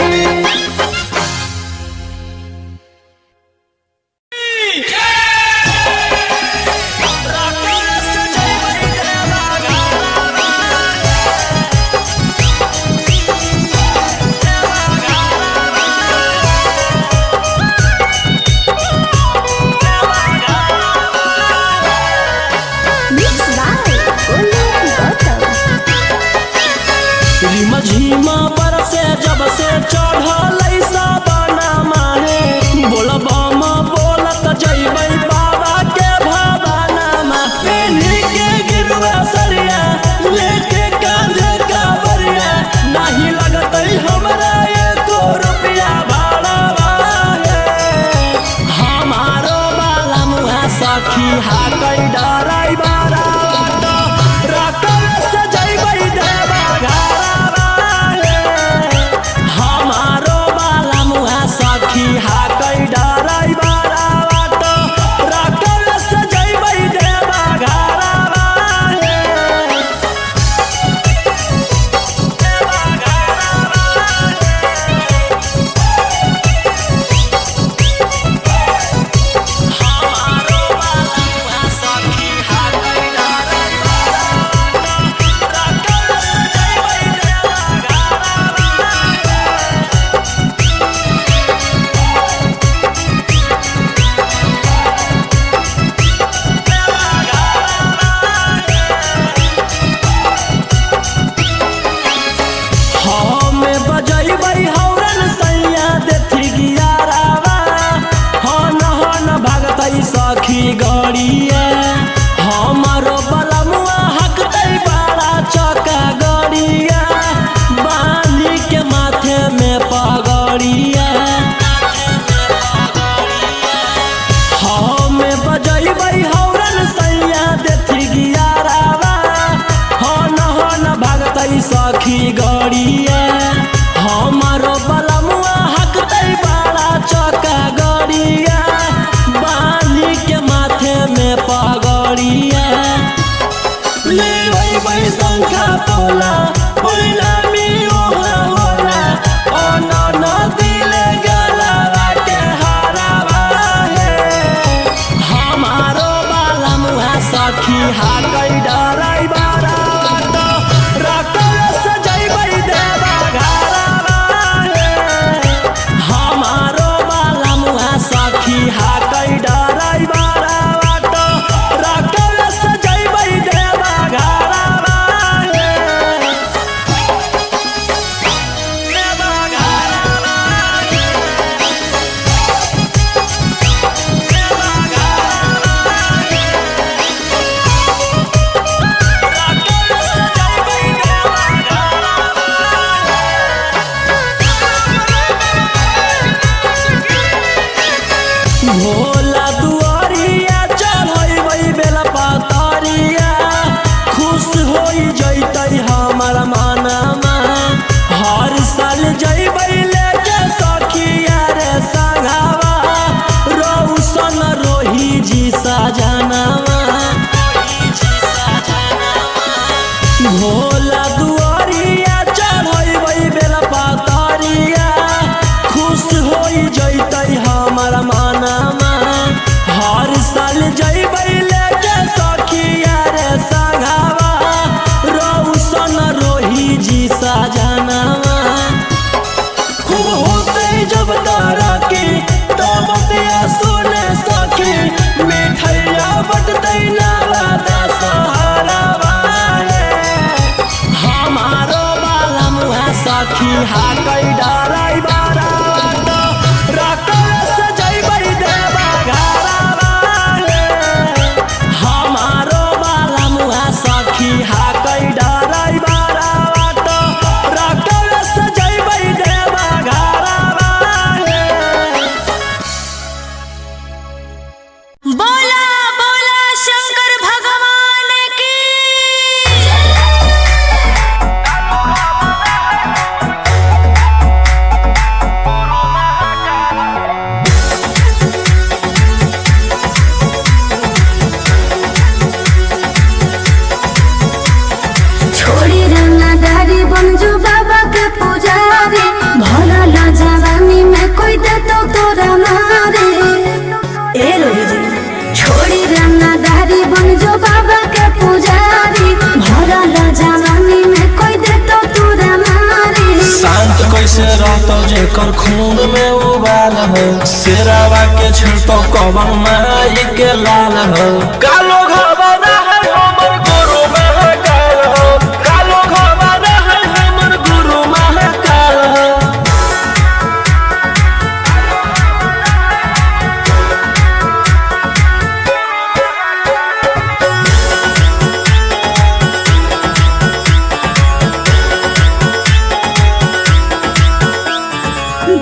शेरावा के छिड़तो कवन माई के लाल हो कालो घबरा है हमर गुरु महाकाल हो कालो घबरा है हमर गुरु महाकाल हो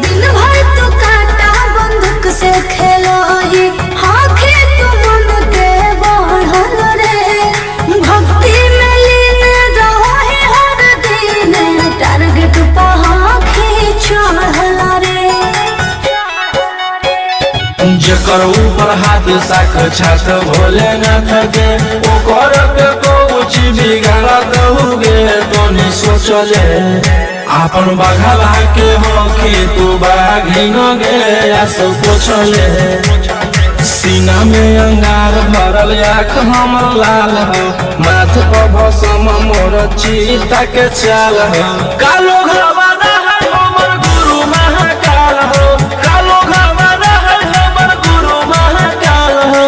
दिन भर तो काटा बंदूक से खेलो ही आँखें तो मन के बढ़ल रे भक्ति में लीन रहो है हर दिन टारगेट पर आँखें चढ़ल रे जकर ऊपर हाथ साक्षात भोलेनाथ के ओकर पे कुछ बिगाड़ दहुगे तो नहीं सोचले आपन बघला के होके तू बाघिन गे आस पोछले सीना में अंगार भरल आँख हमर लाल हो माथ पर भसम मोर चीता के चाल हो कालो घबरा है हमर गुरु महाकाल हो कालो घबरा है हमर गुरु महाकाल हो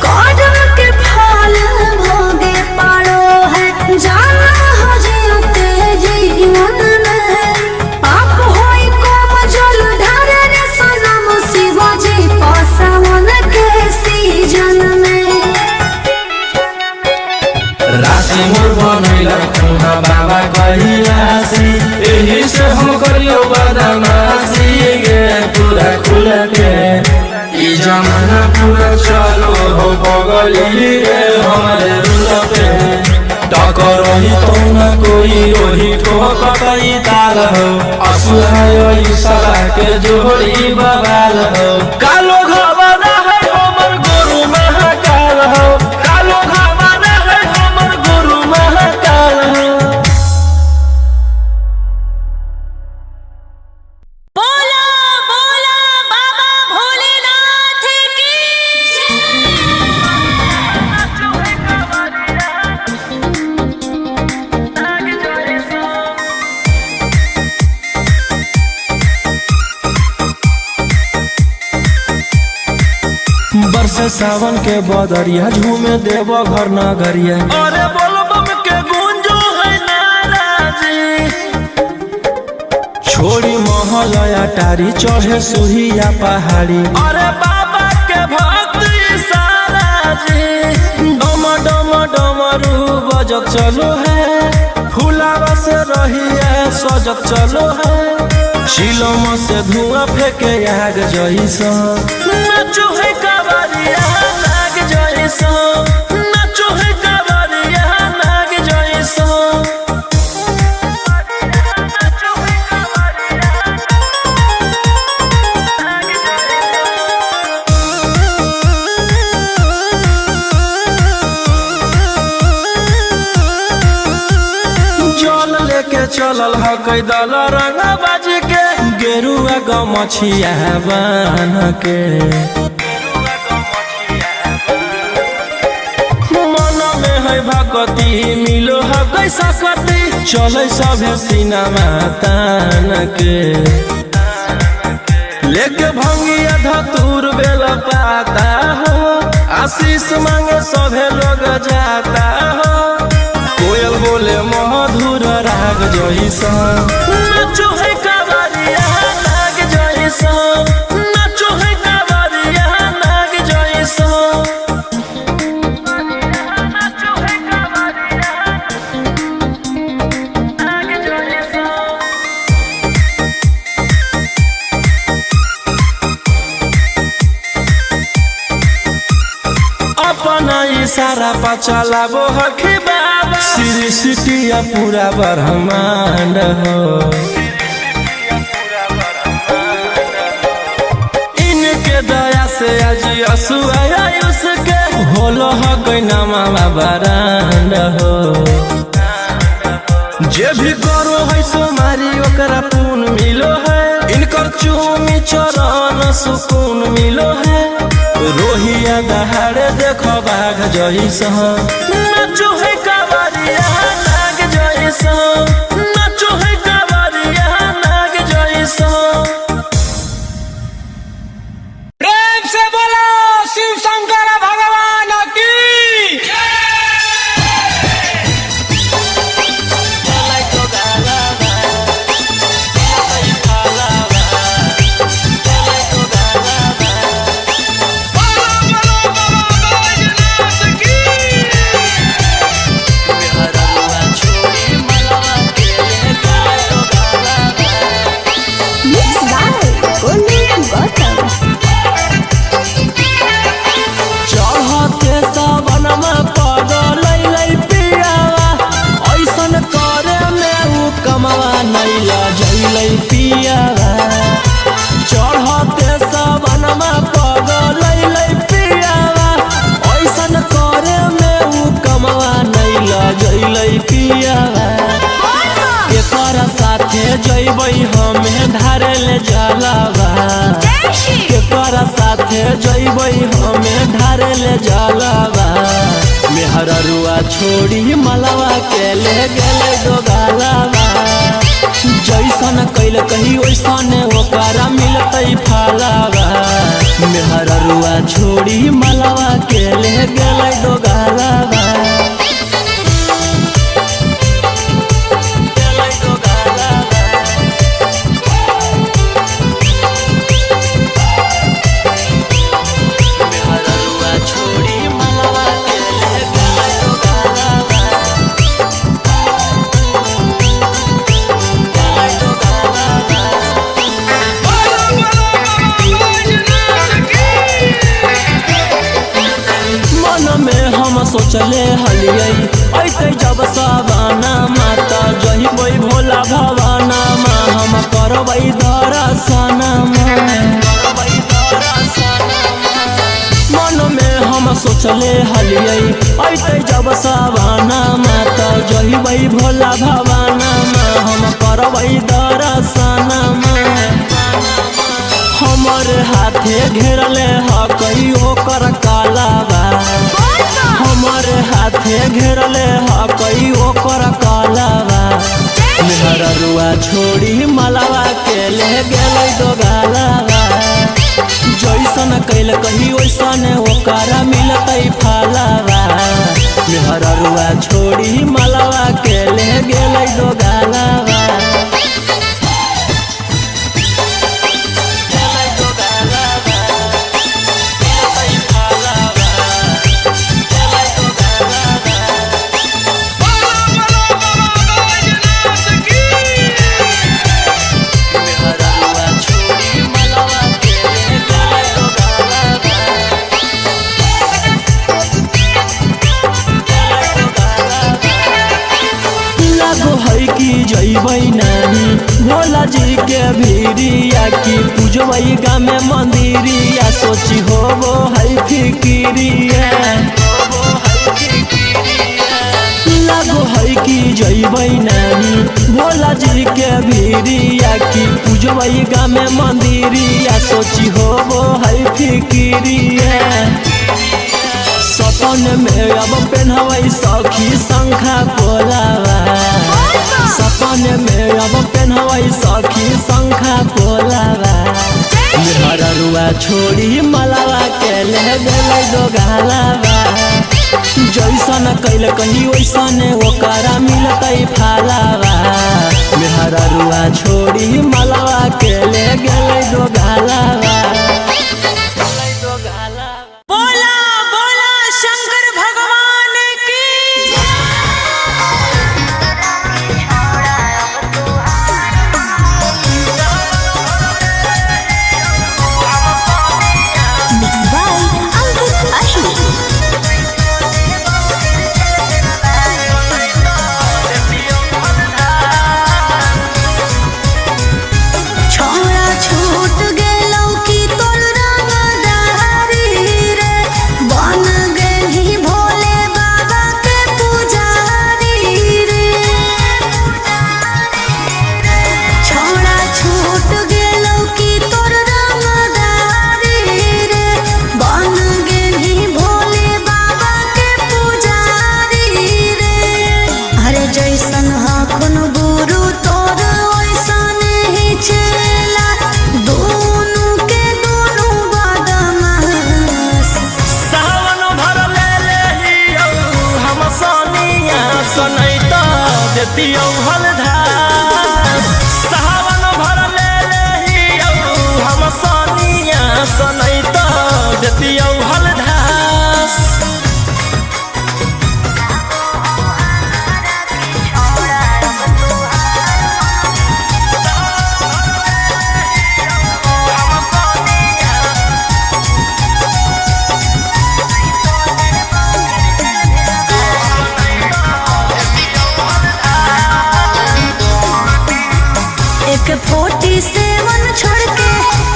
कदम के फल भोगे पारो है जाना हो जियते जीवन में पाप होई कम जल ढारे रे सनम शिवाजी पासवन के सीजन में राशि मोर बनैला खुहा बाबा कहिलासी एही से हम करियो बदमाशी गे पूरा खुल के ई जमाना पूरा चलो हो बगली रे हमारे रुल पे टकर ही तो न कोई रोही ठोकई ताल हो असुहाय ईशा के जोड़ी बवाल हो कालो घबरा है हमर गुरु महाकाल हो कालो घबरा है हमर गुरु महाकाल हो बोला बोला बाबा भोलेनाथ की बरसे सावन के बदरिया झूमे देव घर नगरिया अरे बोलबम के गूंजो है नाराजी छोड़ी महलया टारी चढ़े सुहिया पहाड़ी अरे बाबा के भक्ति सारा जी डम डम डमरू बजत चलो है फुलावा से रहिया सजत चलो है चिलम से धुआं फेंके आग जइसा नाचो है कवरिया नाग जइसा नाचो है कवरिया नाग जइसा जल लेके चलल ह कैदल रंग बाज के गेरुआ गमछिया बान के मन में है भगती मिलो है कैसा कती चले सभे सीनामा तान के लेके भंगिया धतूर बेल पाता हो आशीष मांगे सभे लोग जाता हो कोयल बोले मधुर राग जइसा नाचो है कवरिया नाग जइसा नाचो है कवरिया नाग जइसा नाचो है कवरिया नाग जइसा अपना इशारा पर चलाबो हखी बाबा श्री सिटिया पूरा ब्रह्मांड हो इनके दया से आज असुआ उसके होलो ह कोई नामा बरांड हो जे भी करो है सोमारी ओकरा पुन मिलो है इनकर चूमी चरण सुकून मिलो है। रोहिया दहाड़े देखो बाघ जैसा, नाचो है कावरिया नाग जैसा, नाचो है कावरिया नाग जैसा। प्रेम से बोलो शिव शंकर भगवान की। चढ़ते सबनमा पगल पियावा, ऐसन करे में उ कमवा नहीं लजैलै पियावा। एकर साथे जैबै हमें धारे ले जलावा, एकर साथे जैबै हमें धारे ले जलावा। मेहररुआ छोड़ी मलवा के ले गेलै दोगालावा, जैसन कैल कही वैसन ओकरा मिलतै फलावा। मेहररुआ छोड़ी मलवा के ले गेलै दोगालावा। सोचले हलियै ऐते जब सवाना माता जहिबै भोला भवाना मा, हम करबै दर्शना मन में हम सोचले हलियै ऐते जब सवाना माता जहिबै भोला भवाना मा, हम करबै दर्शना। हमर हाथे घेरले हकई ओकर कालावा, हमर हाथे घेरले हकई ओकर कालावा। मेहररुआ छोड़ी मलवा के ले गेलै दोगालावा, जैसन कैल कही वैसन ओकरा मिलतै फलावा। मेहररुआ छोड़ी मलवा के ले गेलै दोगालावा। जैबै नहीं भोला जी के भीरिया की पूजबै गामे मंदिरिया, सोची होबो है फिकिरिया। लागो है कि जैबै नहीं भोला जी के भीरिया की पूजबै गामे मंदिरिया, सोची होबो है फिकिरिया। सपन में अब पेन्हबै सखी शंखा पोलावा, सपन में अब पेन्हबै सखी शंखा पोलावा। मेहररुआ छोड़ी मलवा के ले गेलै दोगालावा, जैसन कैल कही वैसन ओकरा मिलतै फलावा। मेहररुआ छोड़ी मलवा के ले गेलै दोगालावा। छोड़ा छूट गेलौ की देतियौ हलधास सावन भर ले लेहियौ हम सनिया सनै त देतियौ हलधास एक 47 छोड़ के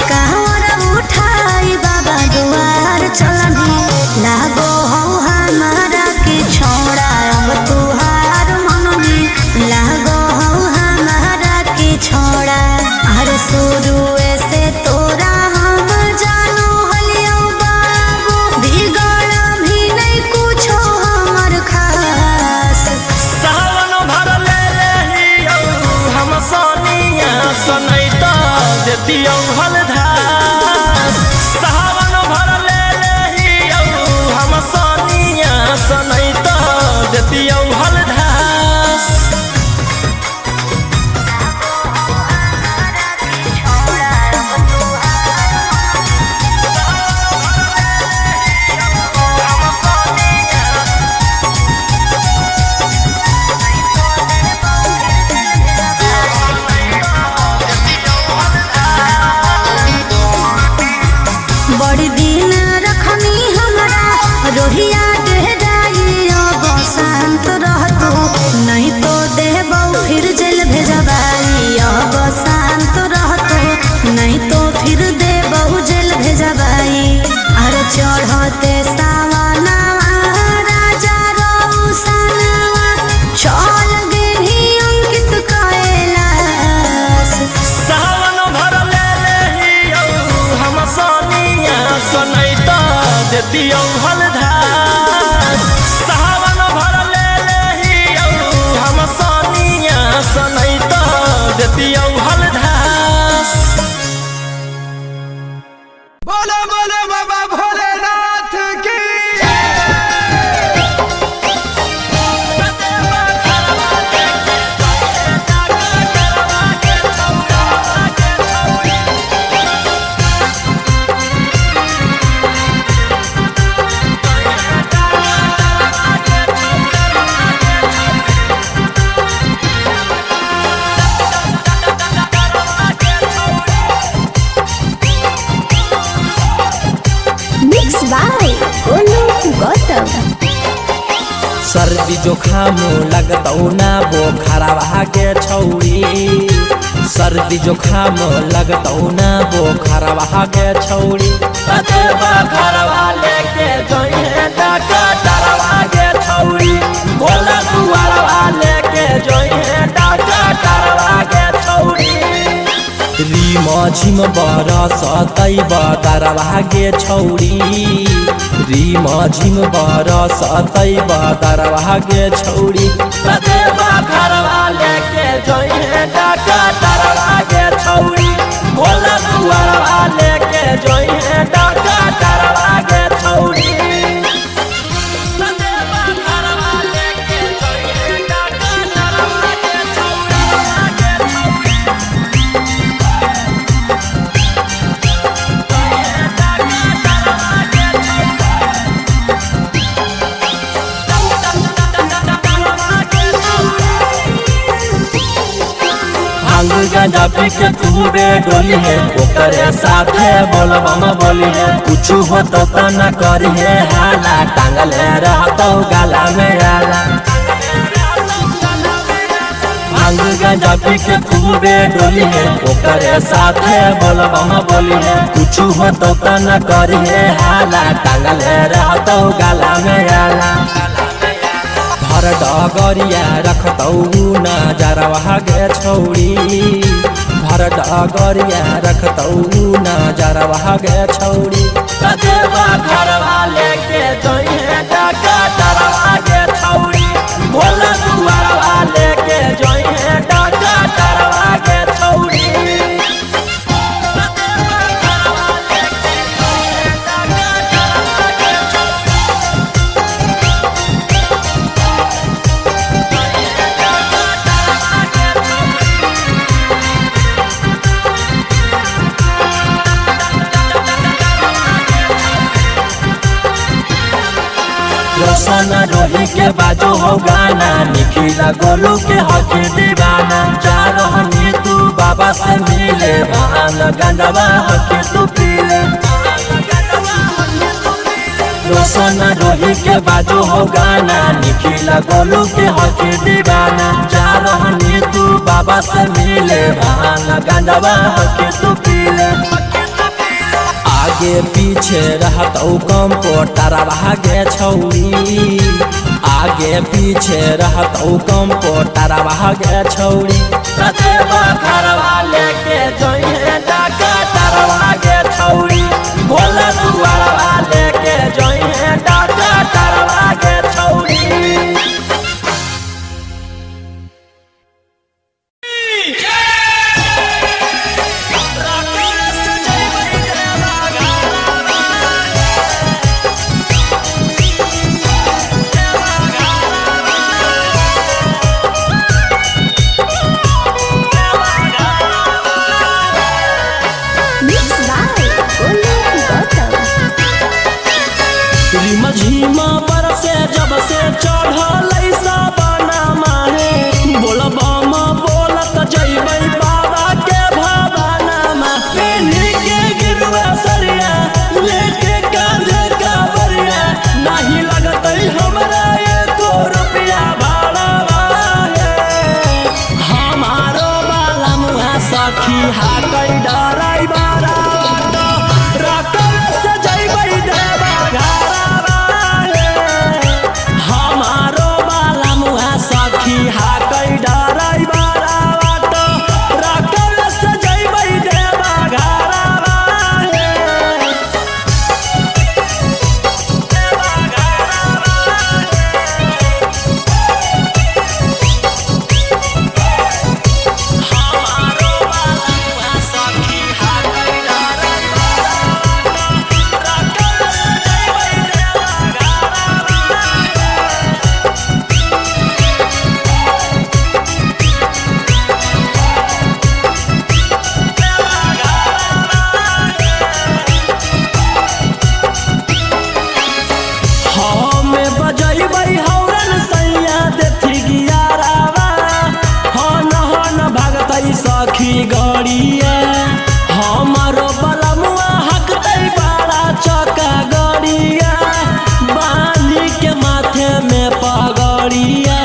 कहवर उठाई बाबा दुआर चलनी लागो हो हमारा के छोड़ा अब तुहार मननी लागो हो हमारा के छोड़ा अरे शुरू से तोरा हम जानो हलियो बाबू बिगड़ भी नहीं कुछो हमर खास सावन भर ले लेहियौ हम सनिया सनै त देतियौ हलधास सावन भर ले लेहियौ हम सनिया सनै त देतियौ हलधास बड़ी दिन रखनी हमरा रोहिया डेराई अब शांत रहतो नहीं तो देबौ फिर जेल भेजबाई अब शांत रहतो नहीं तो फिर देबौ जेल भेजबाई अरे चढ़ते सावनवा राजा रौसनवा चल गेली अंकित कैलाश सावन भर ले लेहियौ हम सनिया सनै त देतियौ हलधास सावन भर ले लेहियौ हम सनिया सनै त देतियौ हलधास बोलो बोलो बाबा भोलेनाथ की मिक्स बाय ओनो गौतम सर्दी जोखाम लगतौ ना बोखरवा के छौरी सर्दी जोखाम लगतौ ना बोखरवा के छौरी कतेबा घरवा लेके जोइहे डकटरवा के छौरी भोला दुआरवा लेके जोइहे डकटरवा के छौरी रीम झिम बरसतै बदरवा गे छौरी रीम झिम बरसतै बदरवा गे छौरी कतेबा घरवा लेके जोइहे डकटरवा गे छौरी भोला दुआरवा लेके जोइहे डकटरवा गे छौरी कतेबा घरवा लेके जोइहे डकटरवा गे भांग गांजा पी के खूबे डोली है ओकरे साथे बोलबम बोली है कुछ होतो त न करी है हाला टांगले रहतो गाला में आला भांग गांजा पी के खूबे डोली है ओकरे साथे बोलबम बोली है कुछ होतो त न करी है हाला टांगले रहतो गाला में आला भर डगरिया रखतौ नजरवा गे छौरी भर डगरिया रखतौ नजरवा गे छौरी कतेबा घरवा लेके जोइहे डकटरवा गे छौरी भोला दुआरवा लेके जोइहे डकटरवा गे छौरी जैसन रोही के बाजो हो गाना, निखिला गोलू के हक दीवाना। जा रहनी तू बाबा से मिले, भांग गंजवा हक तू पीले। जैसन रोही के बाजो हो गाना, निखिला गोलू के हक दीवाना। जा रहनी तू बाबा से मिले, भांग गंजवा हक तू पीले। आगे पीछे रहत कंप्यूटर भागे छौरी, आगे पीछे रहत कंप्यूटर भागे छौरी। कतेबा घरवा लेके जइहे डॉक्टर भागे छौरी, भोला दुआरवा लेके जइहे डॉक्टर भागे छौरी। झीमा पर से जब से चढ़ल साबना माहे, बोलबम बोलत जइबै बाबा के भवाना मा। पेन्ही के गिरुआ सरिया लेके कांधे कावरिया, नहीं लगतै हमरा एको रुपया भाड़ा है। हमारो बाला मुहा सखी हाकै डराई बारा, रकल से जइबै देवा घरा। हाकै डराई बारा बात, रकल से जइबै देवा घरवा हे। देवा घरवा हमारो बाला सखी हाकै डराई बारा बात, रकल से जइबै देवा घरवा सखी गड़िया। हमारो बलमुआ हकतै बड़ा चका गड़िया, बांधी के माथे में पगड़िया।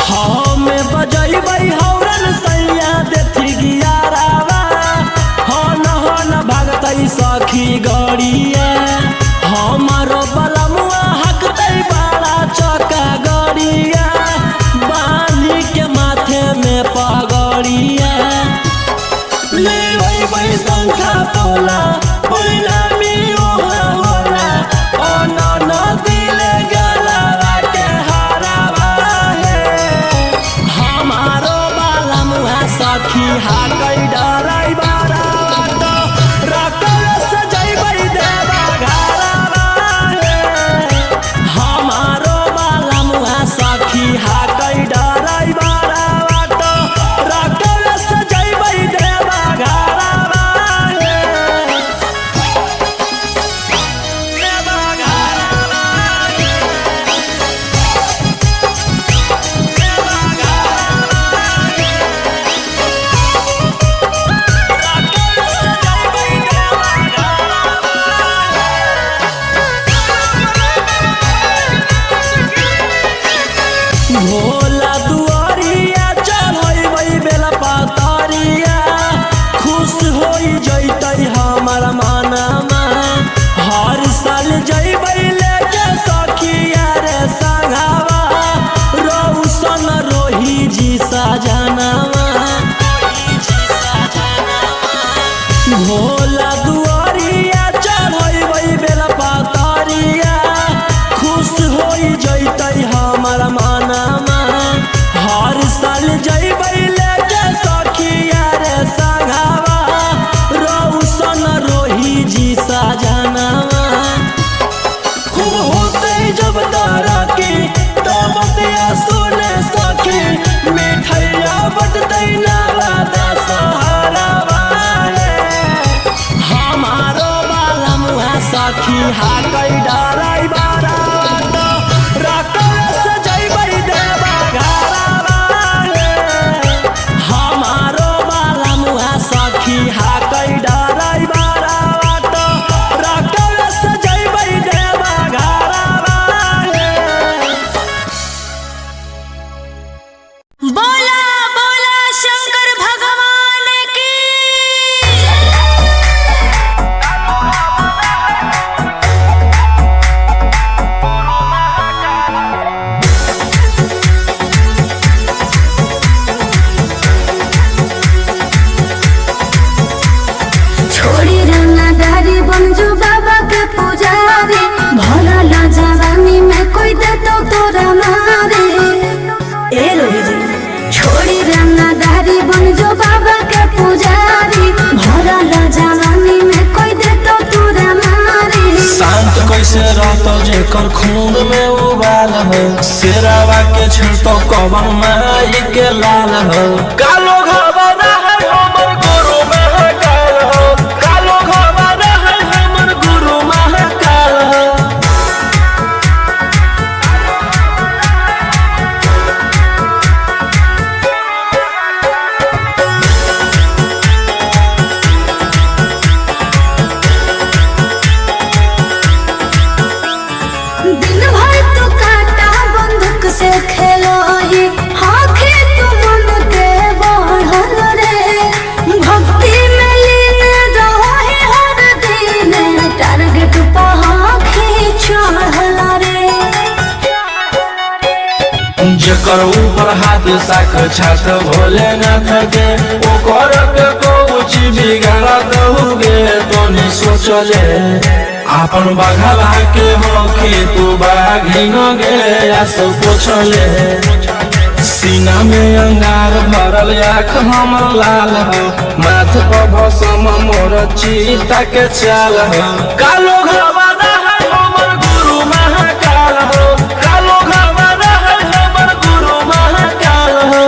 हमें बजैबै हौरन सैया देथी गियारावा, हन भागतै सखी गड़िया। हमारो बलमुआ हकतै बड़ा चका गड़िया, बांधी के माथे में पगड़िया। लेबै शंखा तोला पहिला मियो होला, ओ नदी ले गलवा के हरावा हे। हमारो बाला मुहा सखी हाकै डराई बारा, रकल से जइबै देवा घरवा हे। हमारो बाला मुहा सखी हाकै डराई बारा, रकल से जइबै देवा घरवा हे। देवा घरवा हे। देवा घरवा हे। रकल से जइबै देवा घरवा हे। भोला दुआरिया चढ़ैबै बेला पातरिया, खुश होई जइतै हमर मनमा। हर साल जइबै लेके सखिया रे संगवा, रौशन रोही जी सजनवा। भोला दुआरिया चढ़ैबै बेला पातरिया, खुश होई जइतै हमर मनमा। हर साल जइबै लेके सखिया रे संगवा, रौशन रोही जी सजनवा। खूब होतै जब तरक्की तब बतिया सुने सखी, मिठैया बटतै नवा दशहरावा हे। सखी हाकै डराई बारा रकस जइबै देवा घरवा हमारो बाला मुहा सखी हाकै डराई बारा रकस जइबै देवा घरवा बोला बोला शंकर भगवान की छोड़ी रंगदारी बंजू बाबा के पुजारी भला ला जवानी में कोई दे तो तोरा मारे ए रोही जी छोड़ी रंगदारी बंजू बाबा के पुजारी भला ला जवानी में कोई दे तो तोरा मारे शांत कैसे रहतो जेकर खून में उबाल हो शेरावा के छिड़तो कवन माई के लाल हो कालो घबरा है हमर गुरु महाकाल हो कालो घबरा है हमर गुरु महाकाल हो दिन भर तो काटा बंदूक से खेलो ही आँखें तो मन के बढ़ल रे भक्ति में लीन रहो ही हर दिन टारगेट पर आँखें चढ़ल रे जेकर ऊपर हाथ साख छात भोलेनाथ के ओकर के कुछ बिगाड़ दहुगे तोनी सोचले आपन बघला के होके तू बाघिन गे आस पोछले सीना में अंगार भरल आँख हमर लाल हो माथ पर भसम मोर चीता के चाल हो कालो घबरा है हमर गुरु महाकाल हो कालो घबरा है हमर गुरु महाकाल हो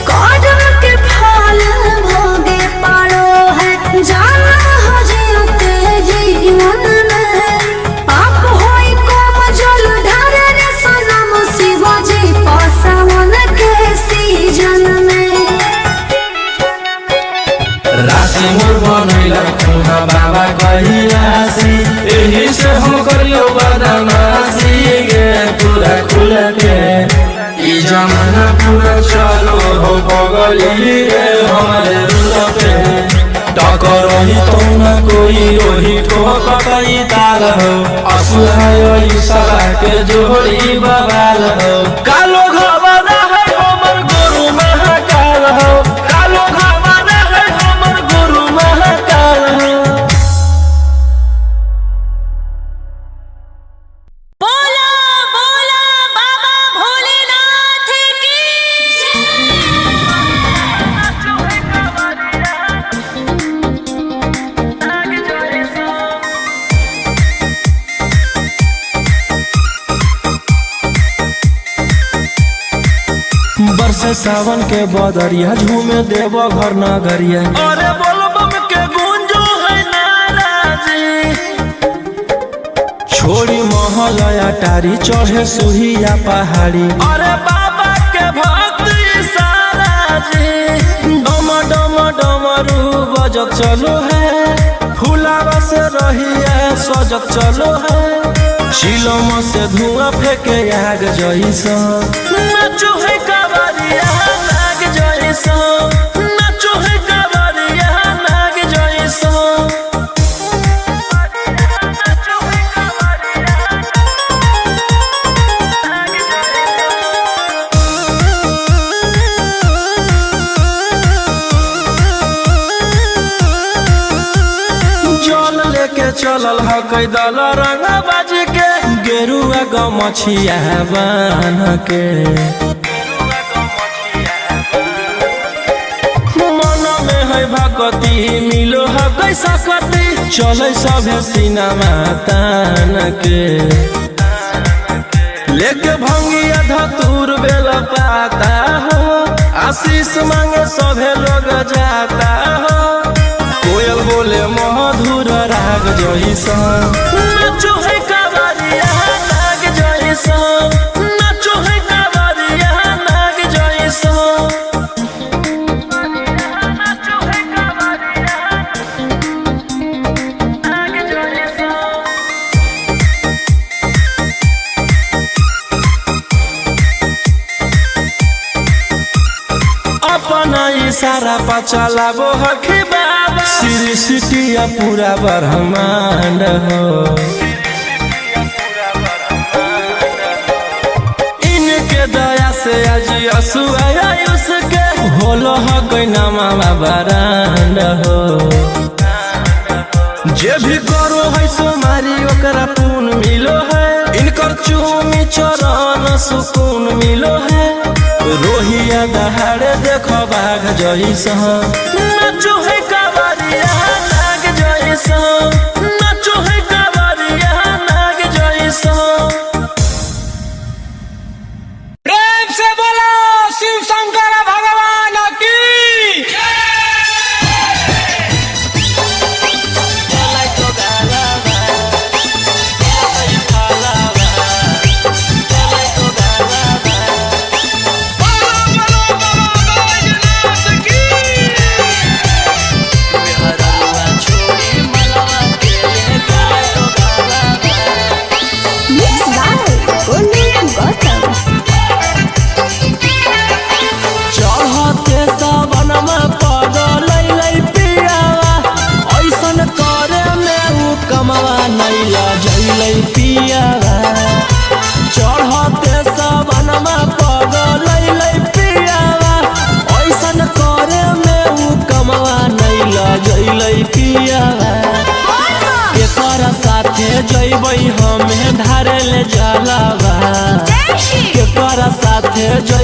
कदम के फल भोगे पारो है जाना हो जियते जीवन में पाप होई कम जल ढारे रे सनम शिवाजी पासावन के सीजन में राशि मोर बनैला खुना बाबा कही राशि एही से हम करियो बदमाशी गे पूरा खुल के ई जमाना पूरा चलो हो बगली रे हमारे रूल पे टकर ही तो न कोई रोही ठोकई ताल हो असुहाय सला के जोड़ी बवाल हो कालो घबरा है हमर गुरु महाकाल हो कालो घबरा है हमर गुरु महाकाल हो बोला बोला बाबा भोलेनाथ की बरसे सावन के बदरिया झूमे देव घर नगरिया अरे बोलबम के गुंजो है नाराजी छोड़ी महल अटारी चढ़े सुहिया पहाड़ी अरे बाबा के भक्त सारा जी डम डम डमरू बजत चलो है फुलावा से रहिया सजत चलो है शिलम से धुआं फेंके आग जैसा नाचो है कावरिया नाग जैसा नाचो है कावरिया नाग जैसा जल लेके चलल ह कैदल रंग बाज के गेरुआ गमछिया बान के मन में है भक्ति मिलो है कैसा कति चले सभे सिनेमा तान के लेके भंगिया धतूर बेल पाता हो आशीष मांगे सभे लोग जाता हो कोयल बोले मधुर राग जैसा नाचो है कावरिया नाग जैसा नाचो है कावरिया नाग जैसा नाचो है कावरिया नाग जैसा अपना इशारा पर चलाबो हखी बाबा श्री सिटिया पूरा ब्रह्मांड हो इनके दया से आज आयुष के होलो हो कोई नामा बरांड हो जे भी करो है सोमारी ओकरा पून मिलो है इनकर चूमी चरण सुकून मिलो है रोहिया दहाड़े देखो बाघ जैसा नाचो है कावरिया नाग जैसा नाचो है कावरिया नाग जैसा प्रेम से बोलो शिव शंकर भगवान की Mixed by Golden Gotham. चढ़ते सबनमा पगल पियावा ऐसन करे में उ कमवा नैला जैलै पियावा चढ़ते सबनमा पगल पियावा ऐसन करे में उ कमवा नैला जैलै पियावा केकर साथे जैबै हमें धारे ले जलावा केकर साथे जै